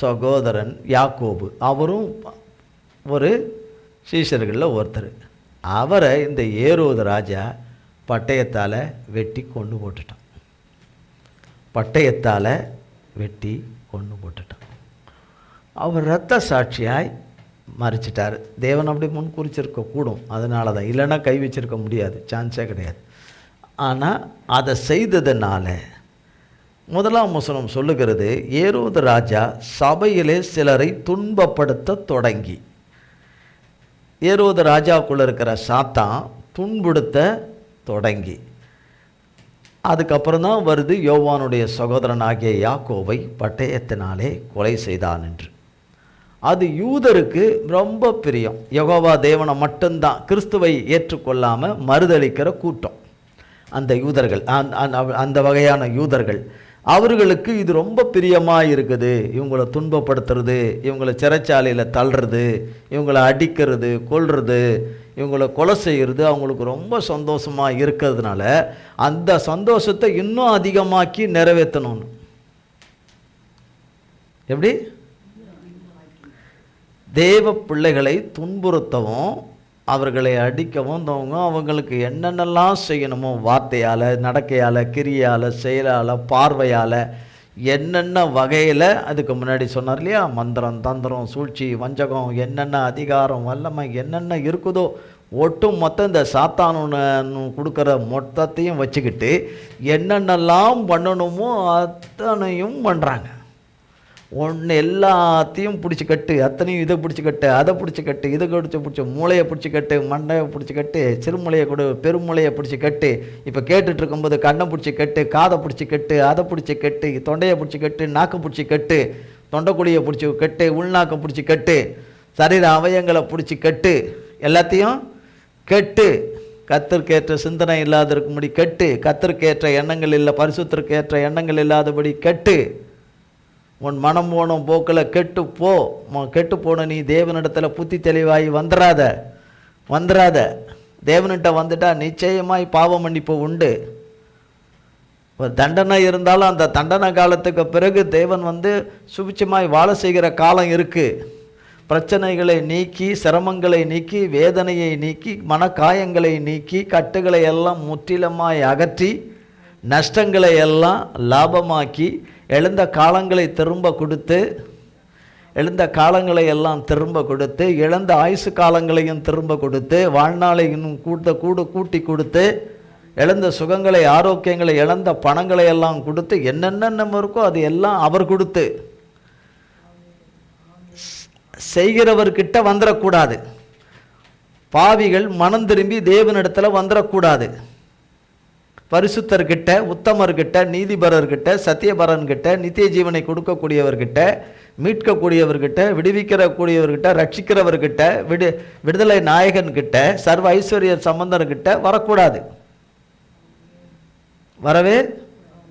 சகோதரன் யாக்கோபு, அவரும் ஒரு சீஷர்களில் ஒருத்தர். அவரை இந்த ஏரோது ராஜா பட்டயத்தால் வெட்டி கொண்டு போட்டுட்டான். அவர் இரத்த சாட்சியாய் மறிச்சிட்டார். தேவன் அப்படி முன் குறிச்சிருக்க கூடும், அதனால தான். இல்லைன்னா கை வச்சிருக்க முடியாது, சான்ஸே கிடையாது. ஆனால் அதை செய்ததுனால 1ஆம் வசனம் சொல்லுகிறது, ஏரோது ராஜா சபையிலே சிலரை துன்பப்படுத்த தொடங்கி. ஏரோது ராஜாவுக்குள்ளே இருக்கிற சாத்தான் துன்புறுத்த தொடங்கி. அதுக்கப்புறம் தான் வருது யோவானுடைய சகோதரனாகிய யாக்கோவை பட்டயத்தினாலே கொலை செய்தான் என்று. அது யூதருக்கு ரொம்ப பிரியம். யெகோவா தேவனை மட்டும்தான், கிறிஸ்துவை ஏற்றுக்கொள்ளாமல் மறுதளிக்கிற கூட்டம் அந்த யூதர்கள், அந்த வகையான யூதர்கள். அவர்களுக்கு இது ரொம்ப பிரியமாக இருக்குது. இவங்களை துன்பப்படுத்துறது, இவங்களை சிறைச்சாலையில் தள்ளுறது, இவங்களை அடிக்கிறது, கொல்றது, இவங்களை கொலை செய்கிறது அவங்களுக்கு ரொம்ப சந்தோஷமாக இருக்கிறதுனால அந்த சந்தோஷத்தை இன்னும் அதிகமாக்கி நிறைவேற்றணும்னு. எப்படி? தேவ பிள்ளைகளை துன்புறுத்தவும் அவர்களை அடிக்கவும் அவங்களுக்கு என்னென்னலாம் செய்யணுமோ, வார்த்தையால், நடக்கையால், கிரியால், செயலால், பார்வையால், என்னென்ன வகையில். அதுக்கு முன்னாடி சொன்னார் இல்லையா, மந்திரம், தந்திரம், சூழ்ச்சி, வஞ்சகம், என்னென்ன அதிகாரம், வல்லமை என்னென்ன இருக்குதோ ஒட்டும் மொத்தம் இந்த சாத்தானு கொடுக்குற மொத்தத்தையும் வச்சுக்கிட்டு என்னென்னலாம் பண்ணணுமோ அத்தனையும் பண்ணுறாங்க. எல்லாத்தையும் பிடிச்சி கட்டு, அத்தனையும் இதை பிடிச்சி கட்டு, அதை பிடிச்சி கட்டு, இதை பிடிச்சி மூளையை பிடிச்சி கட்டு, மண்டையை பிடிச்சி கட்டு, சிறுமூளையை கொடு, பெருமூளையை பிடிச்சி கட்டு, இப்போ கேட்டுட்டு இருக்கும்போது கண்ணை பிடிச்சி கட்டு, காதை பிடிச்சி கட்டு, அதை பிடிச்சி கட்டு, தொண்டையை பிடிச்சி கட்டு, நாக்கு பிடிச்சி கட்டு, தொண்டைக்குழியை பிடிச்சி கட்டு, உள்நாக்கை பிடிச்சி கட்டு, சரீர அவயங்களை பிடிச்சி கட்டு, எல்லாத்தையும் கட்டு. கர்த்தருக்கேற்ற சிந்தனை இல்லாதிருக்கும்படி கட்டு, கர்த்தருக்கேற்ற எண்ணங்கள் இல்லை, பரிசுத்தருக்கேற்ற எண்ணங்கள் இல்லாதபடி கட்டு, உன் மனம் போன போக்கில் கெட்டு போன நீ தேவனிடத்தில் புத்தி தெளிவாகி வந்துடாத. தேவனிட்ட வந்துட்டா நிச்சயமாய் பாவ மன்னிப்பு உண்டு. ஒரு தண்டனை இருந்தாலும் அந்த தண்டனை காலத்துக்கு பிறகு தேவன் சுபிட்சமாய் வாழ செய்கிற காலம் இருக்குது. பிரச்சனைகளை நீக்கி, சிரமங்களை நீக்கி, வேதனையை நீக்கி, மனக்காயங்களை நீக்கி, கட்டுகளை எல்லாம் முற்றிலுமாய் அகற்றி, நஷ்டங்களை எல்லாம் லாபமாக்கி, எழுந்த காலங்களை திரும்ப கொடுத்து, எழுந்த காலங்களை எல்லாம் திரும்ப கொடுத்து, இழந்த ஆயுசு காலங்களையும் திரும்ப கொடுத்து, வாழ்நாளையும் கூட்டி கொடுத்து, இழந்த சுகங்களை, ஆரோக்கியங்களை, இழந்த பணங்களை எல்லாம் கொடுத்து, என்னென்ன நம்ம இருக்கோ அது எல்லாம் அவர் கொடுத்து, செய்கிறவர்கிட்ட வந்துடக்கூடாது. பாவிகள் மனம் திரும்பி தேவனிடத்தில் வந்துடக்கூடாது. பரிசுத்தர்கிட்ட, உத்தமர்கிட்ட, நீதிபரர்கிட்ட, சத்தியபரன்கிட்ட, நித்திய ஜீவனை கொடுக்கக்கூடியவர்கிட்ட, மீட்கக்கூடியவர்கிட்ட, விடுவிக்கிறக்கூடியவர்கிட்ட, ரட்சிக்கிறவர்கிட்ட, விடுதலை நாயகன்கிட்ட, சர்வ ஐஸ்வர்ய சம்பந்தர்கிட்ட வரக்கூடாது. வரவே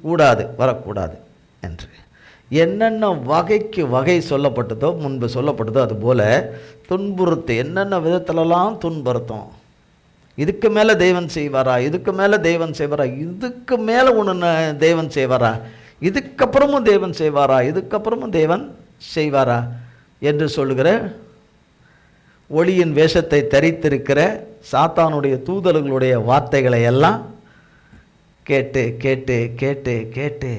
கூடாது, வரக்கூடாது என்று என்னென்ன வகைக்கு வகை சொல்லப்பட்டதோ, முன்பு சொல்லப்பட்டதோ, அதுபோல துன்புறுத்து, என்னென்ன விதத்திலலாம் துன்புறுத்தும். இதுக்கு மேலே தேவன் செய்வாரா, இதுக்கு மேலே தேவன் செய்வாரா, இதுக்கு மேலே ஒன்று தேவன் செய்வாரா, இதுக்கப்புறமும் தேவன் செய்வாரா, இதுக்கப்புறமும் தேவன் செய்வாரா என்று சொல்லுகிற ஒளியின் வேஷத்தை தரித்திருக்கிற சாத்தானுடைய தூதர்களுடைய வார்த்தைகளை எல்லாம் கேட்டு கேட்டு கேட்டு கேட்டு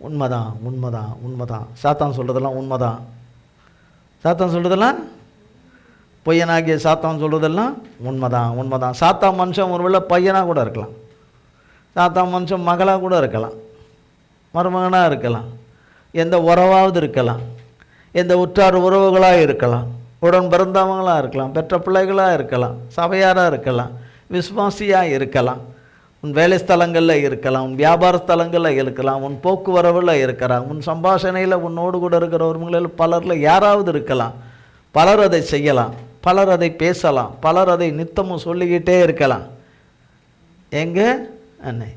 உண்மைதான் உண்மைதான் உண்மைதான், சாத்தான் சொல்கிறதெல்லாம் உண்மைதான், சாத்தான் சொல்கிறதெல்லாம் பொய்யனாகிய சாத்தான் சொல்கிறதெல்லாம் உண்மைதான் உண்மைதான். சாத்தான் மனுஷன் ஒருவேளை பையனாக கூட இருக்கலாம், சாத்தான் மனுஷன் மகளாக கூட இருக்கலாம், மருமகனாக இருக்கலாம், எந்த உறவாவது இருக்கலாம், எந்த உற்றார் உறவுகளாக இருக்கலாம், உடன் பிறந்தவங்களாக இருக்கலாம், பெற்ற பிள்ளைகளாக இருக்கலாம், சபையாராக இருக்கலாம், விசுவாசியாக இருக்கலாம், உன் வேலை ஸ்தலங்களில் இருக்கலாம், உன் வியாபார ஸ்தலங்களில் இருக்கலாம், உன் போக்குவரவில் இருக்கலாம், உன் சம்பாஷணையில் உன்னோடு கூட இருக்கிறவர்களில் பலரில் யாராவது இருக்கலாம். பலர் அதை செய்யலாம், பலர் அதை பேசலாம், பலர் அதை நித்தமும் சொல்லிக்கிட்டே இருக்கலாம்.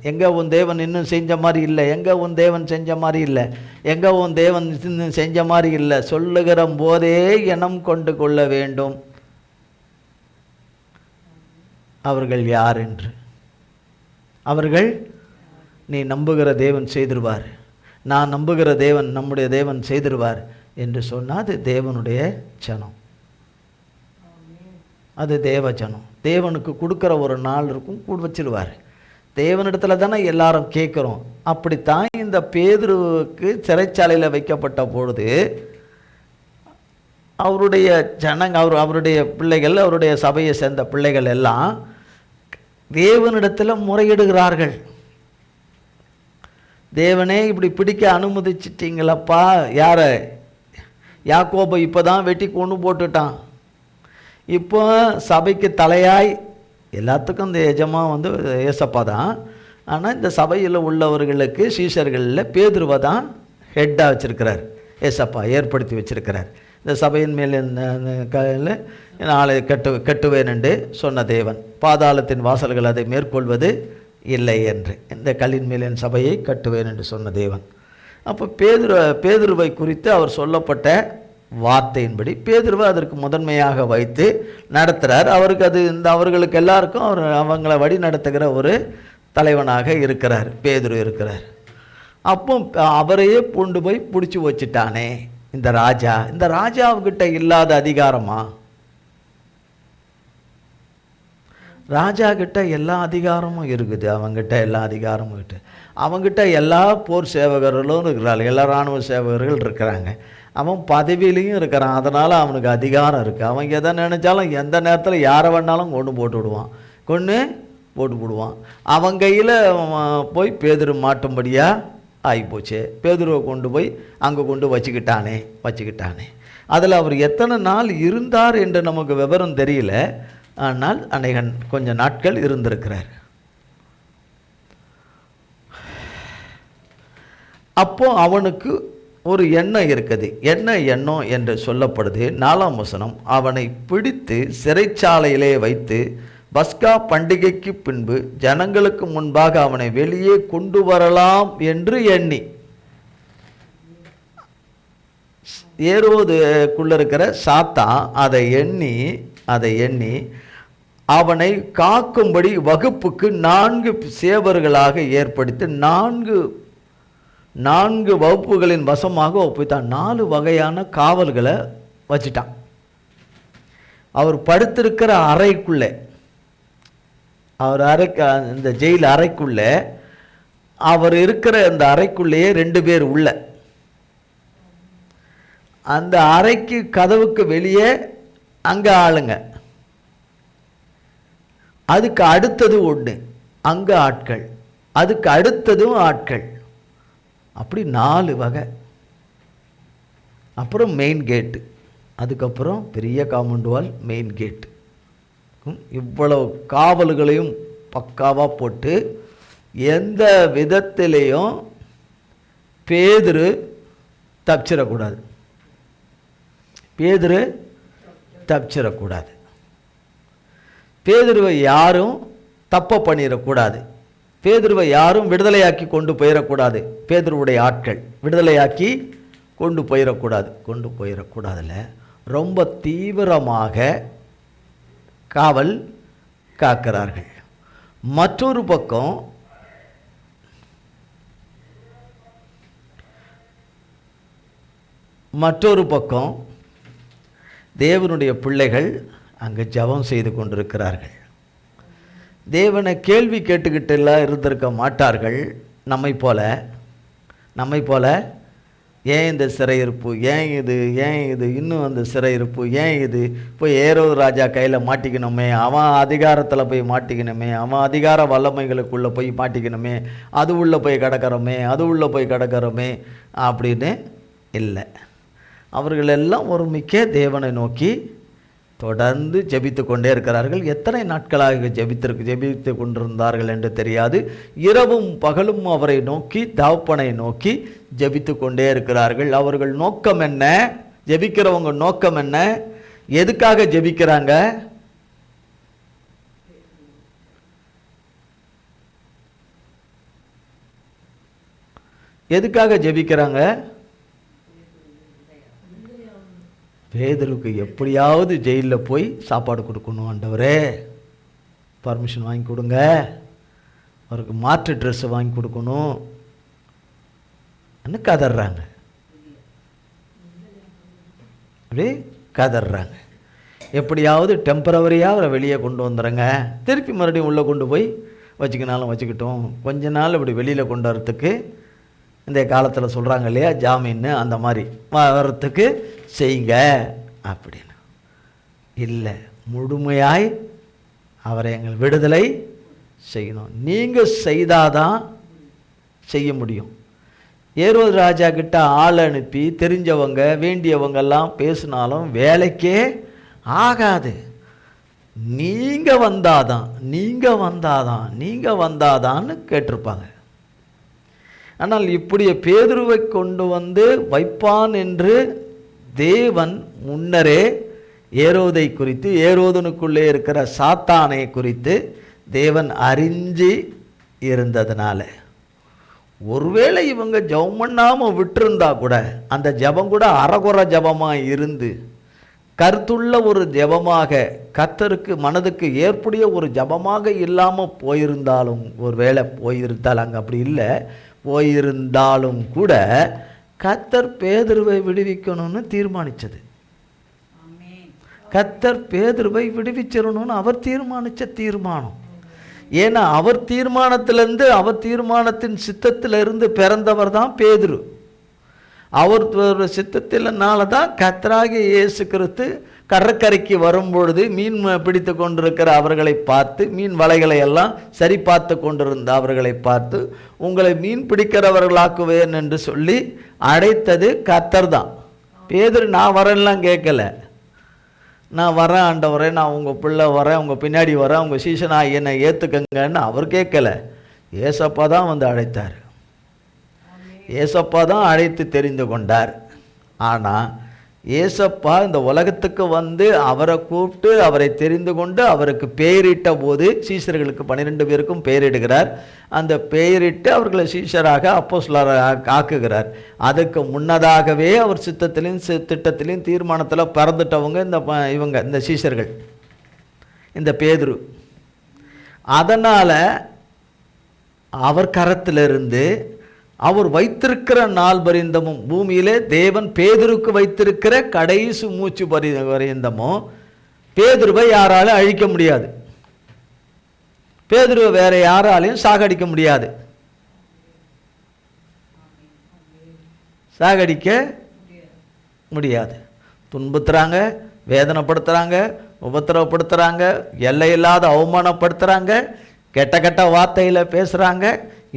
எங்கே உன் தேவன் இன்னும் செஞ்ச மாதிரி இல்லை, எங்கே உன் தேவன் செஞ்ச மாதிரி இல்லை, எங்கே உன் தேவன் இன்னும் செஞ்ச மாதிரி இல்லை சொல்லுகிற போதே எண்ணம் கொண்டு கொள்ள வேண்டும் அவர்கள் யார் என்று. அவர்கள் நீ நம்புகிற தேவன் செய்திருவார், நான் நம்புகிற தேவன், நம்முடைய தேவன் செய்திருவார் என்று சொன்னால் அது தேவனுடைய ஜனம், அது தேவ ஜனம். தேவனுக்கு கொடுக்குற ஒரு நாள் இருக்கும், கூட வச்சிருவார். தேவனிடத்தில் தானே எல்லாரும் கேட்குறோம். அப்படித்தான் இந்த பேதுருவுக்கு சிறைச்சாலையில் வைக்கப்பட்ட பொழுது அவருடைய அவருடைய பிள்ளைகள், அவருடைய சபையை சேர்ந்த பிள்ளைகள் எல்லாம் தேவனிடத்தில் முறையிடுகிறார்கள். தேவனே இப்படி பிடிக்க அனுமதிச்சிட்டீங்களப்பா, யார யாக்கோபை இப்போ தான் வெட்டி கொண்டு போட்டுட்டான், இப்போ சபைக்கு தலையாய் எல்லாத்துக்கும் இந்த எஜமா ஏசப்பா தான். ஆனால் இந்த சபையில் உள்ளவர்களுக்கு சீஷர்களில் பேதுருவை தான் ஹெட்டாக வச்சுருக்கிறார், ஏசப்பா ஏற்படுத்தி வச்சிருக்கிறார். இந்த சபையின் மேல் நாளை கட்டுவேன் என்று சொன்ன தேவன், பாதாளத்தின் வாசல்கள் அதை மேற்கொள்வது இல்லை என்று, இந்த கல்லின் மேல் என் சபையை கட்டுவேன் என்று சொன்ன தேவன். அப்போ பேதுருவை குறித்து அவர் சொல்லப்பட்ட வார்த்தையின்படி பேதுருவை அதற்கு முதன்மையாக வைத்து நடத்துகிறார். அவருக்கு அது அவர்களுக்கு எல்லாருக்கும் அவங்கள வழி நடத்துகிற ஒரு தலைவனாக இருக்கிறார், பேதுரு இருக்கிறார். அப்போ அவரையே கொண்டு போய் பிடிச்சி வச்சுட்டானே இந்த ராஜா. இந்த ராஜாவுக்கிட்ட இல்லாத அதிகாரமா? ராஜா கிட்ட எல்லா அதிகாரமும் இருக்குது, அவங்ககிட்ட எல்லா அதிகாரமும் இருக்குது. அவங்ககிட்ட எல்லா போர் சேவகர்களும் இருக்கிறார்கள், எல்லா இராணுவ சேவகர்கள் இருக்கிறாங்க. அவன் பதவியிலையும் இருக்கிறான், அதனால் அவனுக்கு அதிகாரம் இருக்குது. அவங்க எதை நினச்சாலும் எந்த நேரத்தில் யாரை வேணாலும் கொண்டு போட்டு விடுவான். அவன் கையில் போய் பேதுரு மாட்டும்படியாக ஆகிப்போச்சு. பேதுருவை கொண்டு போய் அங்கே கொண்டு வச்சுக்கிட்டானே. அதில் அவர் எத்தனை நாள் இருந்தார் என்று நமக்கு விவரம் தெரியல. ஆனால் அநேகன் கொஞ்ச நாட்கள் இருந்திருக்கிறார். அப்போ அவனுக்கு ஒரு எண்ணம் இருக்குது. என்ன எண்ணம் என்று சொல்லப்படுது 4ஆம் வசனம். அவனை பிடித்து சிறைச்சாலையிலே வைத்து பஸ்கா பண்டிகைக்கு பின்பு ஜனங்களுக்கு முன்பாக அவனை வெளியே கொண்டு வரலாம் என்று எண்ணி, ஏரோதுக்குள்ள இருக்கிற சாத்தான் அதை எண்ணி அவனை காக்கும்படி வகுப்புக்கு 4 சேவர்களாக ஏற்படுத்தி 4 வகுப்புகளின் வசமாக ஒப்பித்தான். 4 வகையான காவல்களை வச்சிட்டான். அவர் படுத்திருக்கிற அறைக்குள்ளே, இந்த ஜெயில் அறைக்குள்ளே, அவர் இருக்கிற அந்த அறைக்குள்ளேயே 2 பேர் உள்ள, அந்த அறைக்கு கதவுக்கு வெளியே அங்கே ஆளுங்க, அதுக்கு அடுத்தது ஒன்று அங்கே ஆட்கள், அதுக்கு அடுத்ததும் ஆட்கள், அப்படி 4 வகை. அப்புறம் மெயின் கேட்டு, அதுக்கப்புறம் பெரிய காம்பவுண்ட் வால், மெயின் கேட்டு. இவ்வளவு காவல்களையும் பக்காவாக போட்டு எந்த விதத்திலையும் பேதுரு தப்பிச்சிடக்கூடாது, பேதுரு தப்பிச்சிடக்கூடாது, பேதுருவை யாரும் தப்ப பண்ணிடக்கூடாது, பேதுருவை யாரும் விடுதலையாக்கி கொண்டு போயிடக்கூடாது, பேதுருவுடைய ஆட்கள் விடுதலையாக்கி கொண்டு போயிடக்கூடாதுல்ல. ரொம்ப தீவிரமாக காவல் காக்கிறார்கள். மற்றொரு பக்கம் தேவனுடைய பிள்ளைகள் அங்கே ஜெபம் செய்து கொண்டிருக்கிறார்கள். தேவனை கேள்வி கேட்டுக்கிட்டு எல்லாம் இருந்திருக்க மாட்டார்கள். நம்மை போல ஏன் இந்த சிறையிருப்பு, ஏன் இது இன்னும் அந்த சிறையிருப்பு, ஏன் இது போய் ஏரோது ராஜா கையில் மாட்டிக்கணுமே, அவன் அதிகாரத்தில் போய் மாட்டிக்கணுமே, அவன் அதிகார வல்லமைகளுக்குள்ளே போய் மாட்டிக்கணுமே, அது உள்ளே போய் கிடக்கிறோமே அப்படின்னு இல்லை. அவர்கள் எல்லாம் ஒருமிக்க தேவனை நோக்கி தொடர்ந்து ஜெபித்து கொண்டே இருக்கிறார்கள். எத்தனை நாட்களாக ஜெபித்து கொண்டிருந்தார்கள் என்று தெரியாது. இரவும் பகலும் அவரை நோக்கி, தகப்பனை நோக்கி ஜெபித்து கொண்டே இருக்கிறார்கள். அவர்கள் நோக்கம் என்ன? ஜெபிக்கிறவங்க நோக்கம் என்ன? எதுக்காக ஜெபிக்கிறாங்க? எதுக்காக ஜெபிக்கிறாங்க? பேதுருக்கு எப்படியாவது ஜெயிலில் போய் சாப்பாடு கொடுக்கணும், ஆண்டவரே பர்மிஷன் வாங்கி கொடுங்க, அவருக்கு மாற்று ட்ரெஸ்ஸை வாங்கி கொடுக்கணும் கதறாங்க. அப்படி கதறாங்க. எப்படியாவது டெம்பரவரியாக அவரை வெளியே கொண்டு வந்துடுங்க, திருப்பி மறுபடியும் உள்ளே கொண்டு போய் வச்சுக்கினாலும் வச்சுக்கிட்டோம், கொஞ்ச நாள் இப்படி வெளியில் கொண்டு வரத்துக்கு இந்த காலத்தில் சொல்கிறாங்க இல்லையா, ஜாமீன் அந்த மாதிரி வரத்துக்கு செய்யுங்க அப்படின்னு. இல்லை, முழுமையாய் அவரை எங்கள் விடுதலை செய்யணும், நீங்கள் செய்தாதான் செய்ய முடியும். ஏரோது ராஜா கிட்ட ஆள் அனுப்பி தெரிஞ்சவங்க வேண்டியவங்கெல்லாம் பேசினாலும் வேலைக்கே ஆகாது. நீங்கள் வந்தாதான்னு கேட்டிருப்பாங்க. ஆனால் இப்படியே பேதுருவை கொண்டு வந்து வைப்பான் என்று தேவன் முன்னரே ஏரோதை குறித்து, ஏரோதனுக்குள்ளே இருக்கிற சாத்தானை குறித்து தேவன் அறிஞ்சு இருந்ததுனால, ஒருவேளை இவங்க ஜெபம் பண்ணாமல் விட்டுருந்தா கூட, அந்த ஜெபம் கூட அறகுறை ஜெபமாக இருந்து கருத்துள்ள ஒரு ஜெபமாக, கர்த்தருக்கு மனதுக்கு ஏற்புடைய ஒரு ஜெபமாக இல்லாமல் போயிருந்தாலும், ஒருவேளை போயிருந்தால், அங்கே அப்படி இல்லை, போயிருந்தாலும் கூட கர்த்தர் பேதுருவை விடுவிக்கணும்னு தீர்மானித்தது. கர்த்தர் பேதுருவை விடுவிச்சிடணும்னு அவர் தீர்மானித்த தீர்மானம். ஏன்னா அவர் தீர்மானத்திலிருந்து, அவர் தீர்மானத்தின் சித்தத்திலிருந்து பிறந்தவர் தான் பேதுரு. அவர் சித்தத்தினால தான் கர்த்தராகிய இயேசு கிறிஸ்து கடற்கரைக்கு வரும்பொழுது மீன் பிடித்து கொண்டிருக்கிற அவர்களை பார்த்து, மீன் வலைகளை எல்லாம் சரி பார்த்து கொண்டிருந்த அவர்களை பார்த்து, உங்களை மீன் பிடிக்கிறவர்களாக்குவேன் என்று சொல்லி அழைத்தது கர்த்தர் தான். பேதுரு நான் வரேன்லாம் கேட்கல, நான் வரேன் ஆண்டவரே, நான் உங்கள் பிள்ளை வரேன், உங்கள் பின்னாடி வரேன், உங்கள் சீசனாக என்னை ஏற்றுக்கங்கன்னு அவர் கேட்கல. ஏசப்பா தான் வந்து அழைத்தார், ஏசப்பா தான் அழைத்து தெரிந்து கொண்டார். ஆனால் ஏசப்பா இந்த உலகத்துக்கு வந்து அவரை கூப்பிட்டு அவரை தெரிந்து கொண்டு அவருக்கு பெயரிட்ட போது, சீஷர்களுக்கு 12 பேருக்கும் பெயரிடுகிறார். அந்த பெயரிட்டு அவர்களை சீஷராக அப்போஸ்தலராக ஆக்குகிறார். அதுக்கு முன்னதாகவே அவர் சித்தத்திலையும் திட்டத்திலையும் தீர்மானத்தில் பிறந்துட்டவங்க இந்த சீஷர்கள், இந்த பேதுரு. அதனால் அவர் கரத்திலிருந்து அவர் வைத்திருக்கிற நாள் பரியந்தமும், பூமியிலே தேவன் பேதுருக்கு வைத்திருக்கிற கடைசி மூச்சு பரியந்தமும் பேதுருவை யாராலும் அழிக்க முடியாது, பேதுருவை வேற யாராலையும் சாகடிக்க முடியாது. சாகடிக்க முடியாது. துன்புறுத்துறாங்க, வேதனைப்படுத்துகிறாங்க, உபத்திரவப்படுத்துகிறாங்க, எல்லையில்லாத அவமானப்படுத்துகிறாங்க, கெட்ட கெட்ட வார்த்தையில் பேசுகிறாங்க,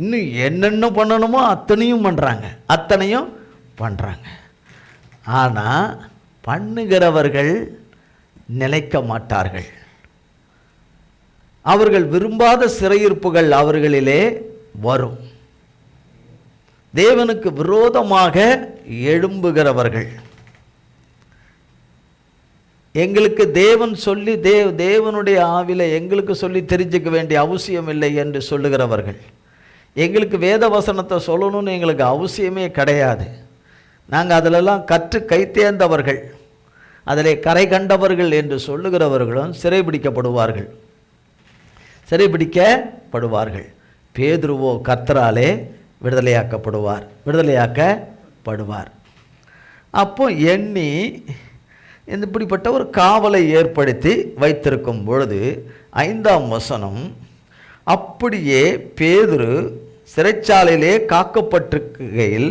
இன்னும் என்னென்ன பண்ணணுமோ அத்தனையும் பண்ணுறாங்க. ஆனால் பண்ணுகிறவர்கள் நிலைக்க மாட்டார்கள். அவர்கள் விரும்பாத சிறையிருப்புகள் அவர்களிலே வரும். தேவனுக்கு விரோதமாக எழும்புகிறவர்கள், எங்களுக்கு தேவன் சொல்லி தேவனுடைய ஆவில எங்களுக்கு சொல்லி தெரிஞ்சுக்க வேண்டிய அவசியம் இல்லை என்று சொல்லுகிறவர்கள், எங்களுக்கு வேத வசனத்தை சொல்லணும்னு எங்களுக்கு அவசியமே கிடையாது, நாங்கள் அதிலெல்லாம் கற்று கைத்தேர்ந்தவர்கள், அதிலே கரை கண்டவர்கள் என்று சொல்லுகிறவர்களும் சிறைபிடிக்கப்படுவார்கள். பேதுருவோ கர்த்தராலே விடுதலையாக்கப்படுவார். அப்போ எண்ணி இப்படிப்பட்ட ஒரு காவலை ஏற்படுத்தி வைத்திருக்கும் பொழுது 5ஆம் வசனம், அப்படியே பேதுரு சிறைச்சாலையிலே காக்கப்பட்டிருக்கையில்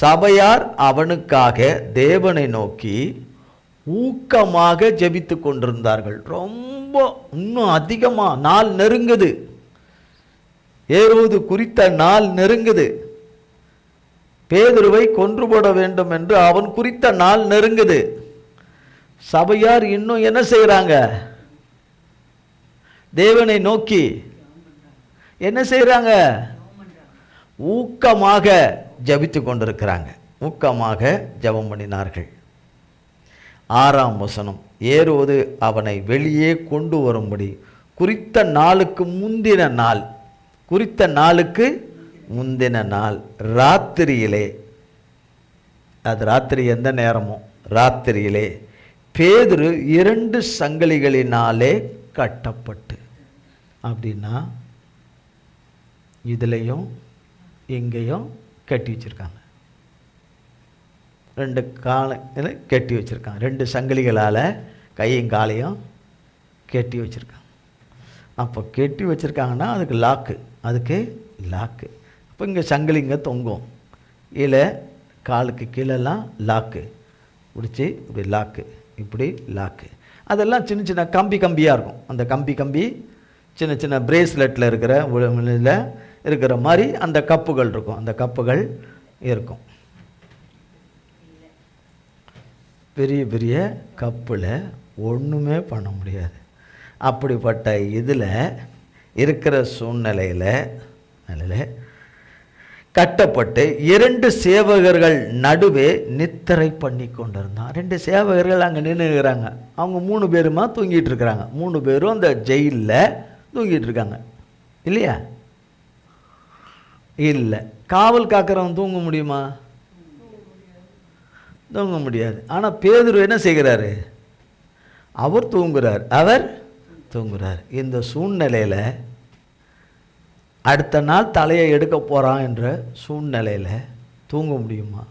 சபையார் அவனுக்காக தேவனை நோக்கி ஊக்கமாக ஜெபித்து கொண்டிருந்தார்கள். ரொம்ப இன்னும் அதிகமாக நாள் நெருங்குது, ஏரோது குறித்த நாள் நெருங்குது, பேதுருவை கொன்று போட வேண்டும் என்று அவன் குறித்த நாள் நெருங்குது. சபையார் இன்னும் என்ன செய்கிறாங்க? தேவனை நோக்கி என்ன செய்கிறாங்க? ஊக்கமாக ஜபித்து கொண்டிருக்கிறாங்க. ஊக்கமாக ஜபம் பண்ணினார்கள். 6ஆம் வசனம், ஏரோது அவனை வெளியே கொண்டு வரும்படி குறித்த நாளுக்கு முந்தின நாள் ராத்திரியிலே, அது ராத்திரி எந்த நேரமோ ராத்திரியிலே பேதுரு 2 சங்கிலிகளினாலே கட்டப்பட்டு, அப்படின்னா இதுலையும் இங்கேயும் கட்டி வச்சிருக்காங்க, 2 காலையில் கட்டி வச்சுருக்காங்க, 2 சங்கிலிகளால் கையும் காலையும் கட்டி வச்சுருக்காங்க. அப்போ கட்டி வச்சுருக்காங்கன்னா அதுக்கு லாக்கு. அப்போ இங்கே சங்கிலிங்க தொங்கும், கீழே காலுக்கு கீழெல்லாம் லாக்கு பிடிச்சி இப்படி லாக்கு. அதெல்லாம் சின்ன சின்ன கம்பியாக இருக்கும். அந்த கம்பி சின்ன சின்ன பிரேஸ்லெட்டில் இருக்கிற மாதிரி அந்த கப்புகள் இருக்கும். அந்த கப்புகள் இருக்கும். பெரிய கப்பில் ஒன்றுமே பண்ண முடியாது. அப்படிப்பட்ட இதில் இருக்கிற சூழ்நிலையில் கட்டப்பட்டு 2 சேவகர்கள் நடுவே நித்திரை பண்ணி கொண்டிருந்தான். 2 சேவகர்கள் அங்கே நின்றுக்கிறாங்க. அவங்க 3 பேருமா தூங்கிட்டு இருக்கிறாங்க. 3 பேரும் அந்த ஜெயிலில் தூங்கிட்டு இருக்காங்க இல்லையா? இல்லை. காவல் காக்கிறவன் தூங்க முடியுமா? தூங்க முடியாது. ஆனால் பேதுரு என்ன செய்கிறாரு? அவர் தூங்குறார். இந்த சூழ்நிலையில் அடுத்த நாள் தலையை எடுக்க போகிறான் என்ற சூழ்நிலையில் தூங்க முடியுமா?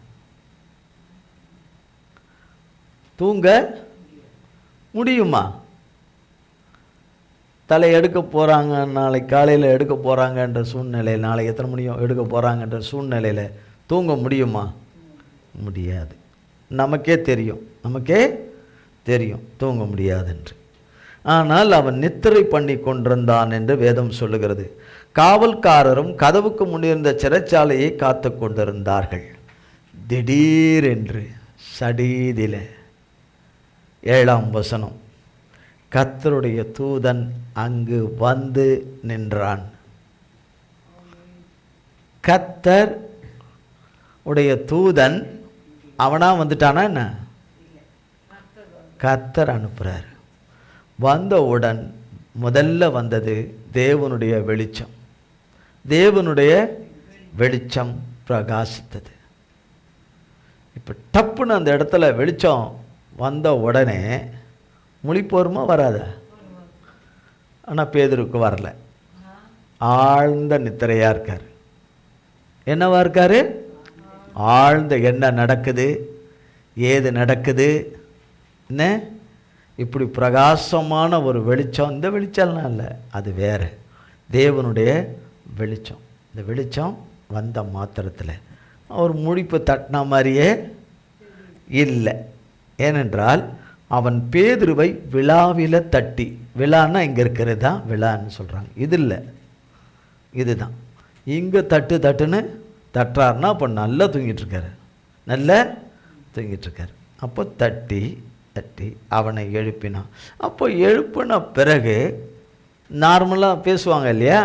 தூங்க முடியுமா? தலை எடுக்க போகிறாங்க, நாளைக்கு காலையில் எடுக்க போகிறாங்கன்ற சூழ்நிலையில், நாளைக்கு எத்தனை மணியும் எடுக்க போகிறாங்கன்ற சூழ்நிலையில் தூங்க முடியுமா? முடியாது. நமக்கே தெரியும் தூங்க முடியாதென்று. ஆனால் அவன் நித்திரை பண்ணி கொண்டிருந்தான் என்று வேதம் சொல்லுகிறது. காவல்காரரும் கதவுக்கு முன்னிருந்த சிறைச்சாலையை காத்து கொண்டிருந்தார்கள். திடீரென்று சடீதில 7ஆம் வசனம், கர்த்தருடைய தூதன் அங்கு வந்து நின்றான். கர்த்தர் உடைய தூதன் அவனா வந்துட்டானா என்ன? கர்த்தர் அனுப்புகிறார். வந்தவுடன் முதல்ல வந்தது தேவனுடைய வெளிச்சம் பிரகாசித்தது. இப்போ டப்புன்னு அந்த இடத்துல வெளிச்சம் வந்த உடனே முழிப்பு வருமா வராதா? ஆனால் பேதுருக்கு வரல. ஆழ்ந்த நித்திரையாக இருக்கார். என்னவா இருக்கார்? ஆழ்ந்த என்ன நடக்குது, ஏது நடக்குது, என்ன இப்படி பிரகாசமான ஒரு வெளிச்சம். இந்த வெளிச்சம்லாம் இல்லை, அது வேறு தேவனுடைய வெளிச்சம். இந்த வெளிச்சம் வந்த மாத்திரத்தில் அவர் முழிப்பு தட்டின மாதிரியே இல்லை. ஏனென்றால் அவன் பேதுருவை விழாவில தட்டி, விழான்னா இங்கே இருக்கிறது தான் விழான்னு சொல்கிறாங்க, இது இல்லை, இதுதான். இங்கே தட்டுன்னு தட்டுறாருன்னா அப்போ நல்லா தூங்கிட்டுருக்காரு, நல்லா தூங்கிட்டுருக்காரு. அப்போ தட்டி அவனை எழுப்பினான். அப்போ எழுப்பின பிறகு நார்மலாக பேசுவாங்க இல்லையா,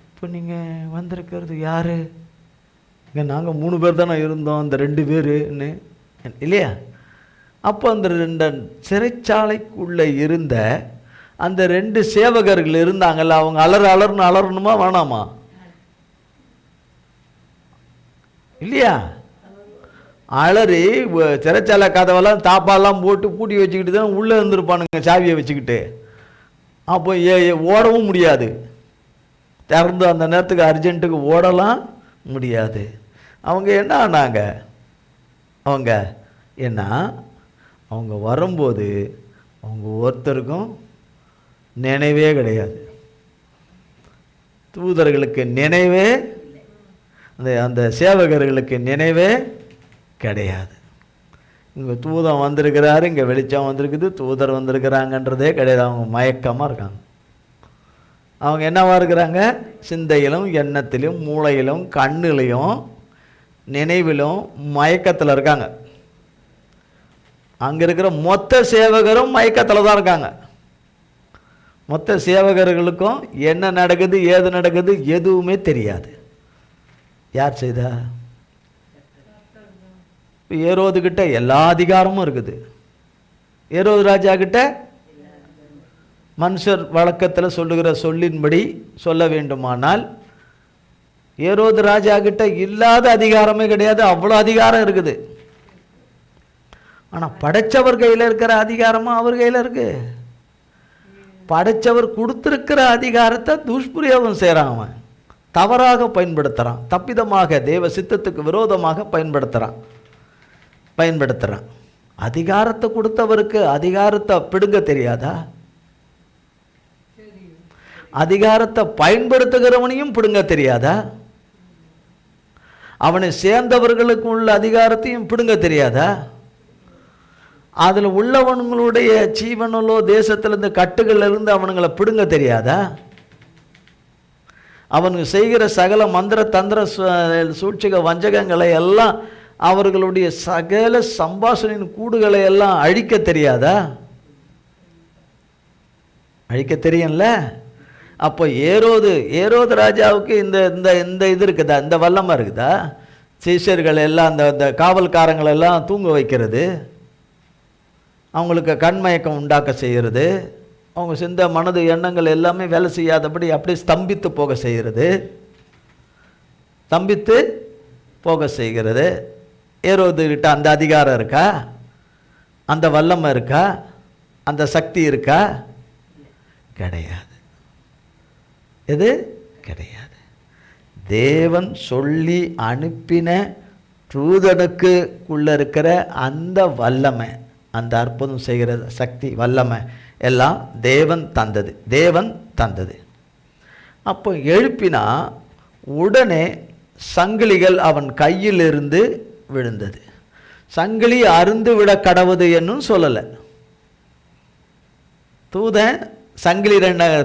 இப்போ நீங்கள் வந்திருக்கிறது யார்? இங்கே நாங்கள் 3 பேர் தானே இருந்தோம், அந்த 2 பேருன்னு இல்லையா? அப்போ அந்த 2 சிறைச்சாலைக்குள்ளே இருந்த அந்த 2 சேவகர்கள் இருந்தாங்கல்ல, அவங்க அலறணுமா வேணாமா? இல்லையா? அலறி சிறைச்சாலை கதவெல்லாம் தாப்பாலாம் போட்டு பூட்டி வச்சுக்கிட்டு தான் உள்ளே இருந்துருப்பானுங்க சாவியை வச்சுக்கிட்டு. அப்போ ஓடவும் முடியாது, திறந்து அந்த நேரத்துக்கு அர்ஜென்ட்டுக்கு ஓடலாம் முடியாது. அவங்க என்ன ஆனாங்க, அவங்க வரும்போது அவங்க ஒருத்தருக்கும் நினைவே கிடையாது. தூதர்களுக்கு நினைவே, அந்த சேவகர்களுக்கு நினைவே கிடையாது. இங்கே தூதன் வந்திருக்கிறாரு, இங்கே வெளிச்சம் வந்திருக்குது, தூதர் வந்திருக்கிறாங்கன்றதே கிடையாது. அவங்க மயக்கமாக இருக்காங்க. அவங்க என்னவா இருக்கிறாங்க? சிந்தையிலும் எண்ணத்திலும் மூளையிலும் கண்ணிலையும் நினைவிலும் மயக்கத்தில் இருக்காங்க. அங்கே இருக்கிற மொத்த சேவகரும் மயக்கத்தில் தான் இருக்காங்க. மொத்த சேவகர்களுக்கும் என்ன நடக்குது ஏது நடக்குது எதுவுமே தெரியாது. யார் செய்தா? ஏரோது கிட்ட எல்லா அதிகாரமும் இருக்குது. ஏரோது ராஜா கிட்ட மனுஷர் வழக்கத்தில் சொல்லுகிற சொல்லின்படி சொல்ல வேண்டுமானால் ஏரோது ராஜா கிட்ட இல்லாத அதிகாரமே கிடையாது, அவ்வளோ அதிகாரம் இருக்குது. ஆனால் படைச்சவர் கையில் இருக்கிற அதிகாரமும் அவர் கையில் இருக்கு. படைச்சவர் கொடுத்திருக்கிற அதிகாரத்தை துஷ்பிரயோகம் செய்கிறான், அவன் தவறாக பயன்படுத்துகிறான், தப்பிதமாக தேவ சித்தத்துக்கு விரோதமாக பயன்படுத்துகிறான். அதிகாரத்தை கொடுத்தவருக்கு அதிகாரத்தை பிடுங்க தெரியாதா? அதிகாரத்தை பயன்படுத்துகிறவனையும் பிடுங்க தெரியாதா? அவனை சேர்ந்தவர்களுக்கு உள்ள அதிகாரத்தையும் பிடுங்க தெரியாதா? அதில் உள்ளவனுங்களுடைய ஜீவனலோ தேசத்திலிருந்து கட்டுகள் இருந்து அவனுங்களை பிடுங்க தெரியாதா? அவனுக்கு செய்கிற சகல மந்திர தந்திர சூழ்ச்சிக வஞ்சகங்களை எல்லாம், அவர்களுடைய சகல சம்பாஷணையின் கூடுகளை எல்லாம் அழிக்க தெரியாதா? அழிக்க தெரியும்ல. அப்போ ஏரோது ராஜாவுக்கு இந்த இந்த இந்த இது இருக்குதா, இந்த வல்லமை இருக்குதா? சீஷர்கள் எல்லாம் அந்த காவல்காரங்களெல்லாம் தூங்க வைக்கிறது, அவங்களுக்கு கண்மயக்கம் உண்டாக்க செய்கிறது, அவங்க சிந்த மனது எண்ணங்கள் எல்லாமே வேலை செய்யாதபடி அப்படியே ஸ்தம்பித்து போக செய்கிறது. ஏரோது கிட்ட அந்த அதிகாரம் இருக்கா? அந்த வல்லமை இருக்கா? அந்த சக்தி இருக்கா? கிடையாது. எது கிடையாது. தேவன் சொல்லி அனுப்பின தூதனுக்குள்ள இருக்கிற அந்த வல்லமை, அந்த அற்புதம் செய்கிற சக்தி வல்லமை எல்லாம் தேவன் தந்தது. அப்போ எழுப்பினா உடனே சங்கிலிகள் அவன் கையிலிருந்து விழுந்தது. சங்கிலி அருந்து விட கடவுது என்னும் சொல்லலை. தூதன் சங்கிலி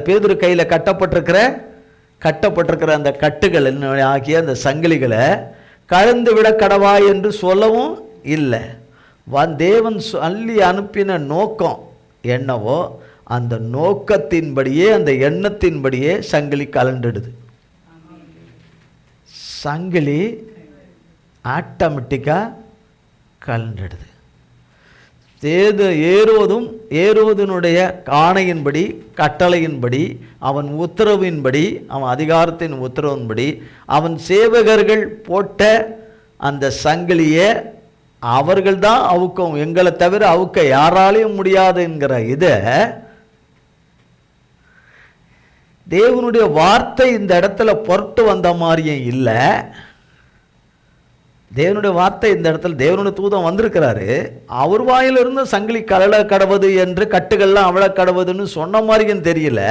பேதுரு கையில் கட்டப்பட்டிருக்கிற அந்த கட்டுகள் ஆகிய அந்த சங்கிலிகளை கலந்து விட கடவா என்று சொல்லவும் இல்லை. தேவன் சொல்லி அனுப்பின நோக்கம் என்னவோ அந்த நோக்கத்தின்படியே, அந்த எண்ணத்தின்படியே சங்கிலி கலண்டுடுது. சங்கிலி ஆட்டோமேட்டிக்காக கலண்டுடுது. ஏரோதினுடைய ஆணையின்படி, கட்டளையின்படி, அவன் உத்தரவின்படி, அவன் அதிகாரத்தின் உத்தரவின்படி, அவன் சேவகர்கள் போட்ட அந்த சங்கிலியை அவர்கள் தான் அவுக்கும், எங்களை தவிர அவுக்க யாராலையும் முடியாது என்கிற இதை தேவனுடைய வார்த்தை இந்த இடத்துல பொருட்டு வந்த மாதிரியும் இல்லை. தேவனுடைய வார்த்தை இந்த இடத்துல, தேவனுடைய தூதன் வந்திருக்கிறாரு, அவர் வாயிலிருந்து சங்கிலி கலள கடவுது என்று கட்டுகள்லாம் அவள கடவுதுன்னு சொன்ன மாதிரியும் தெரியல.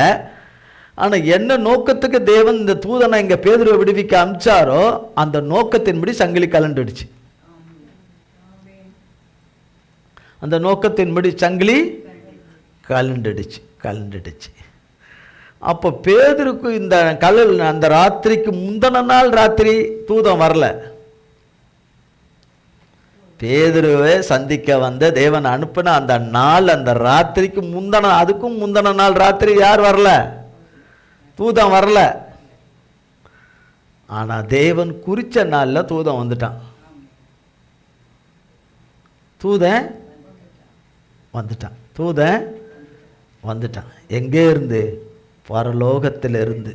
ஆனால் என்ன நோக்கத்துக்கு தேவன் இந்த தூதனை இங்கே பேதுருவை விடுவிக்க அனுப்பிச்சாரோ அந்த நோக்கத்தின்படி சங்கிலி கலண்டுடுச்சு. அந்த நோக்கத்தின்படி சங்கிலி கலண்டுடுச்சு. அப்போ பேதுருக்கு இந்த அந்த ராத்திரிக்கு முந்தின நாள் ராத்திரி தூதன் வரல. பேதுருவை சந்திக்க வந்த தேவன் அனுப்பின அந்த நாள், அந்த ராத்திரிக்கு அதுக்கும் முந்தின நாள் ராத்திரி யார் வரல? தூதன் வரல. ஆனா தேவன் குறிச்ச நாள்ல தூதன் வந்துட்டான். தூதன் வந்துட்டான். எங்கே இருந்து? பரலோகத்திலிருந்து.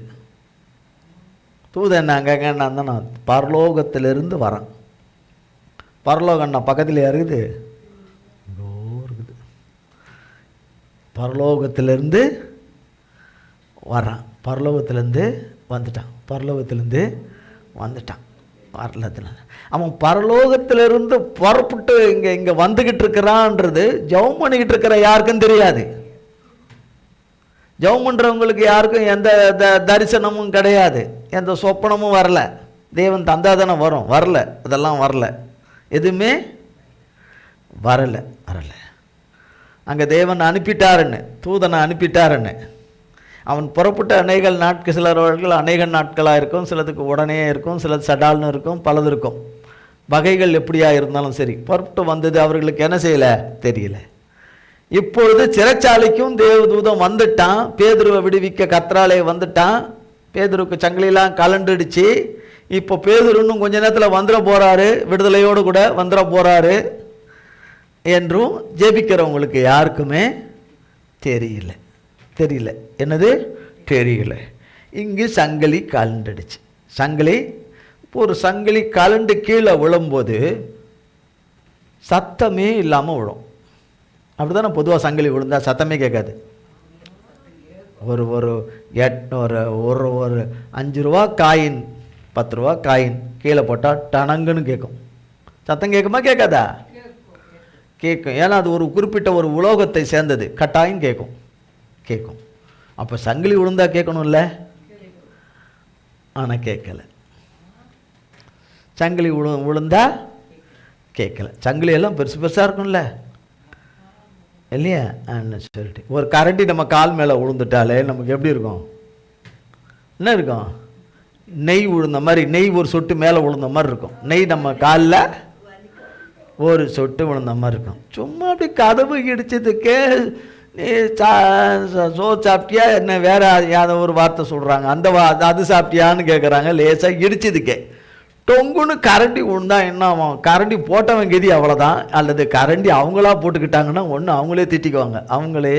தூதன் அங்கன்னா பரலோகத்திலிருந்து வரான். பரலோகம்னா பக்கத்தில் இருக்குது, பரலோகத்திலிருந்து வரான். பரலோகத்திலேருந்து வந்துட்டான். அவன் பரலோகத்திலிருந்து புறப்பட்டு இங்கே வந்துக்கிட்டு இருக்கிறான்றது ஜெபம் பண்ணிக்கிட்டு இருக்கிற யாருக்கும் தெரியாது. ஜெபம் பண்ணுறவங்களுக்கு யாருக்கும் எந்த தரிசனமும் கிடையாது, எந்த சொப்பனமும் வரல. தேவன் தந்தா தானே வரும், வரல. அதெல்லாம் வரல, எதுவுமே வரல. அங்கே தேவன் அனுப்பிட்டாருன்னு, தூதனை அனுப்பிட்டாருன்னு. அவன் புறப்பட்ட சிலர்கள் அநேக நாட்களாக இருக்கும், சிலதுக்கு உடனே இருக்கும், சிலது சடால்னு இருக்கும், பலது இருக்கும். வகைகள் எப்படியா இருந்தாலும் சரி, புறப்பட்டு வந்தது அவர்களுக்கு என்ன செய்யலை தெரியல. இப்பொழுது சிறைச்சாலைக்கும் தேவதூதன் வந்துட்டான். பேதுருவை விடுவிக்க கர்த்தராலே வந்துட்டான். பேதுருக்கு சங்கிலிலாம் கலண்டுடுச்சு. இப்போ பேதுரு இன்னும் கொஞ்ச நேரத்தில் வந்துட போகிறாரு, விடுதலையோடு கூட வந்துட போகிறாரு என்றும் ஜெபிக்கிறவங்களுக்கு யாருக்குமே தெரியல. என்னது தெரியல. இங்கு சங்கிலி கலண்டுடுச்சு. ஒரு சங்கிலி கலண்டு கீழே விழும்போது சத்தமே இல்லாமல் விழும். அப்படி தானே பொதுவாக சங்கிலி விழுந்தா சத்தமே கேட்காது. ஒரு ஒரு ஒரு 5 ரூபா காயின் 10 ரூபா காயின் கீழே போட்டால் டனங்குன்னு கேட்கும். சத்தம் கேட்குமா கேட்காதா? கேட்கும். ஏன்னா அது ஒரு குறிப்பிட்ட ஒரு உலோகத்தை சேர்ந்தது, கட்டாயம் கேட்கும். அப்போ சங்கிலி விழுந்தா கேட்கணும்ல, ஆனால் கேட்கல. சங்கிலி விழுந்தா கேட்கல. சங்கிலி எல்லாம் பெருசாக இருக்கும்ல இல்லையா? சொல்லிட்டு ஒரு கரண்டி நம்ம கால் மேலே விழுந்துட்டாலே நமக்கு எப்படி இருக்கும்? என்ன இருக்கும்? நெய் விழுந்த மாதிரி, நெய் ஒரு சொட்டு மேலே விழுந்த மாதிரி இருக்கும். நெய் நம்ம காலில் ஒரு சொட்டு விழுந்த மாதிரி இருக்கும். சும்மா அப்படி கதவு இடிச்சதுக்கே நீ சாப்பிட்டியா என்ன, வேற யாத ஒரு வார்த்தை சொல்கிறாங்க, அது சாப்பிட்டியான்னு கேட்குறாங்க. லேசாக இடிச்சதுக்கே டொங்குன்னு கரண்டி விழுந்தா என்ன ஆகும்? கரண்டி போட்டவன் கதி அவ்வளோதான். அல்லது கரண்டி அவங்களா போட்டுக்கிட்டாங்கன்னா ஒன்று அவங்களே திட்டிக்குவாங்க, அவங்களே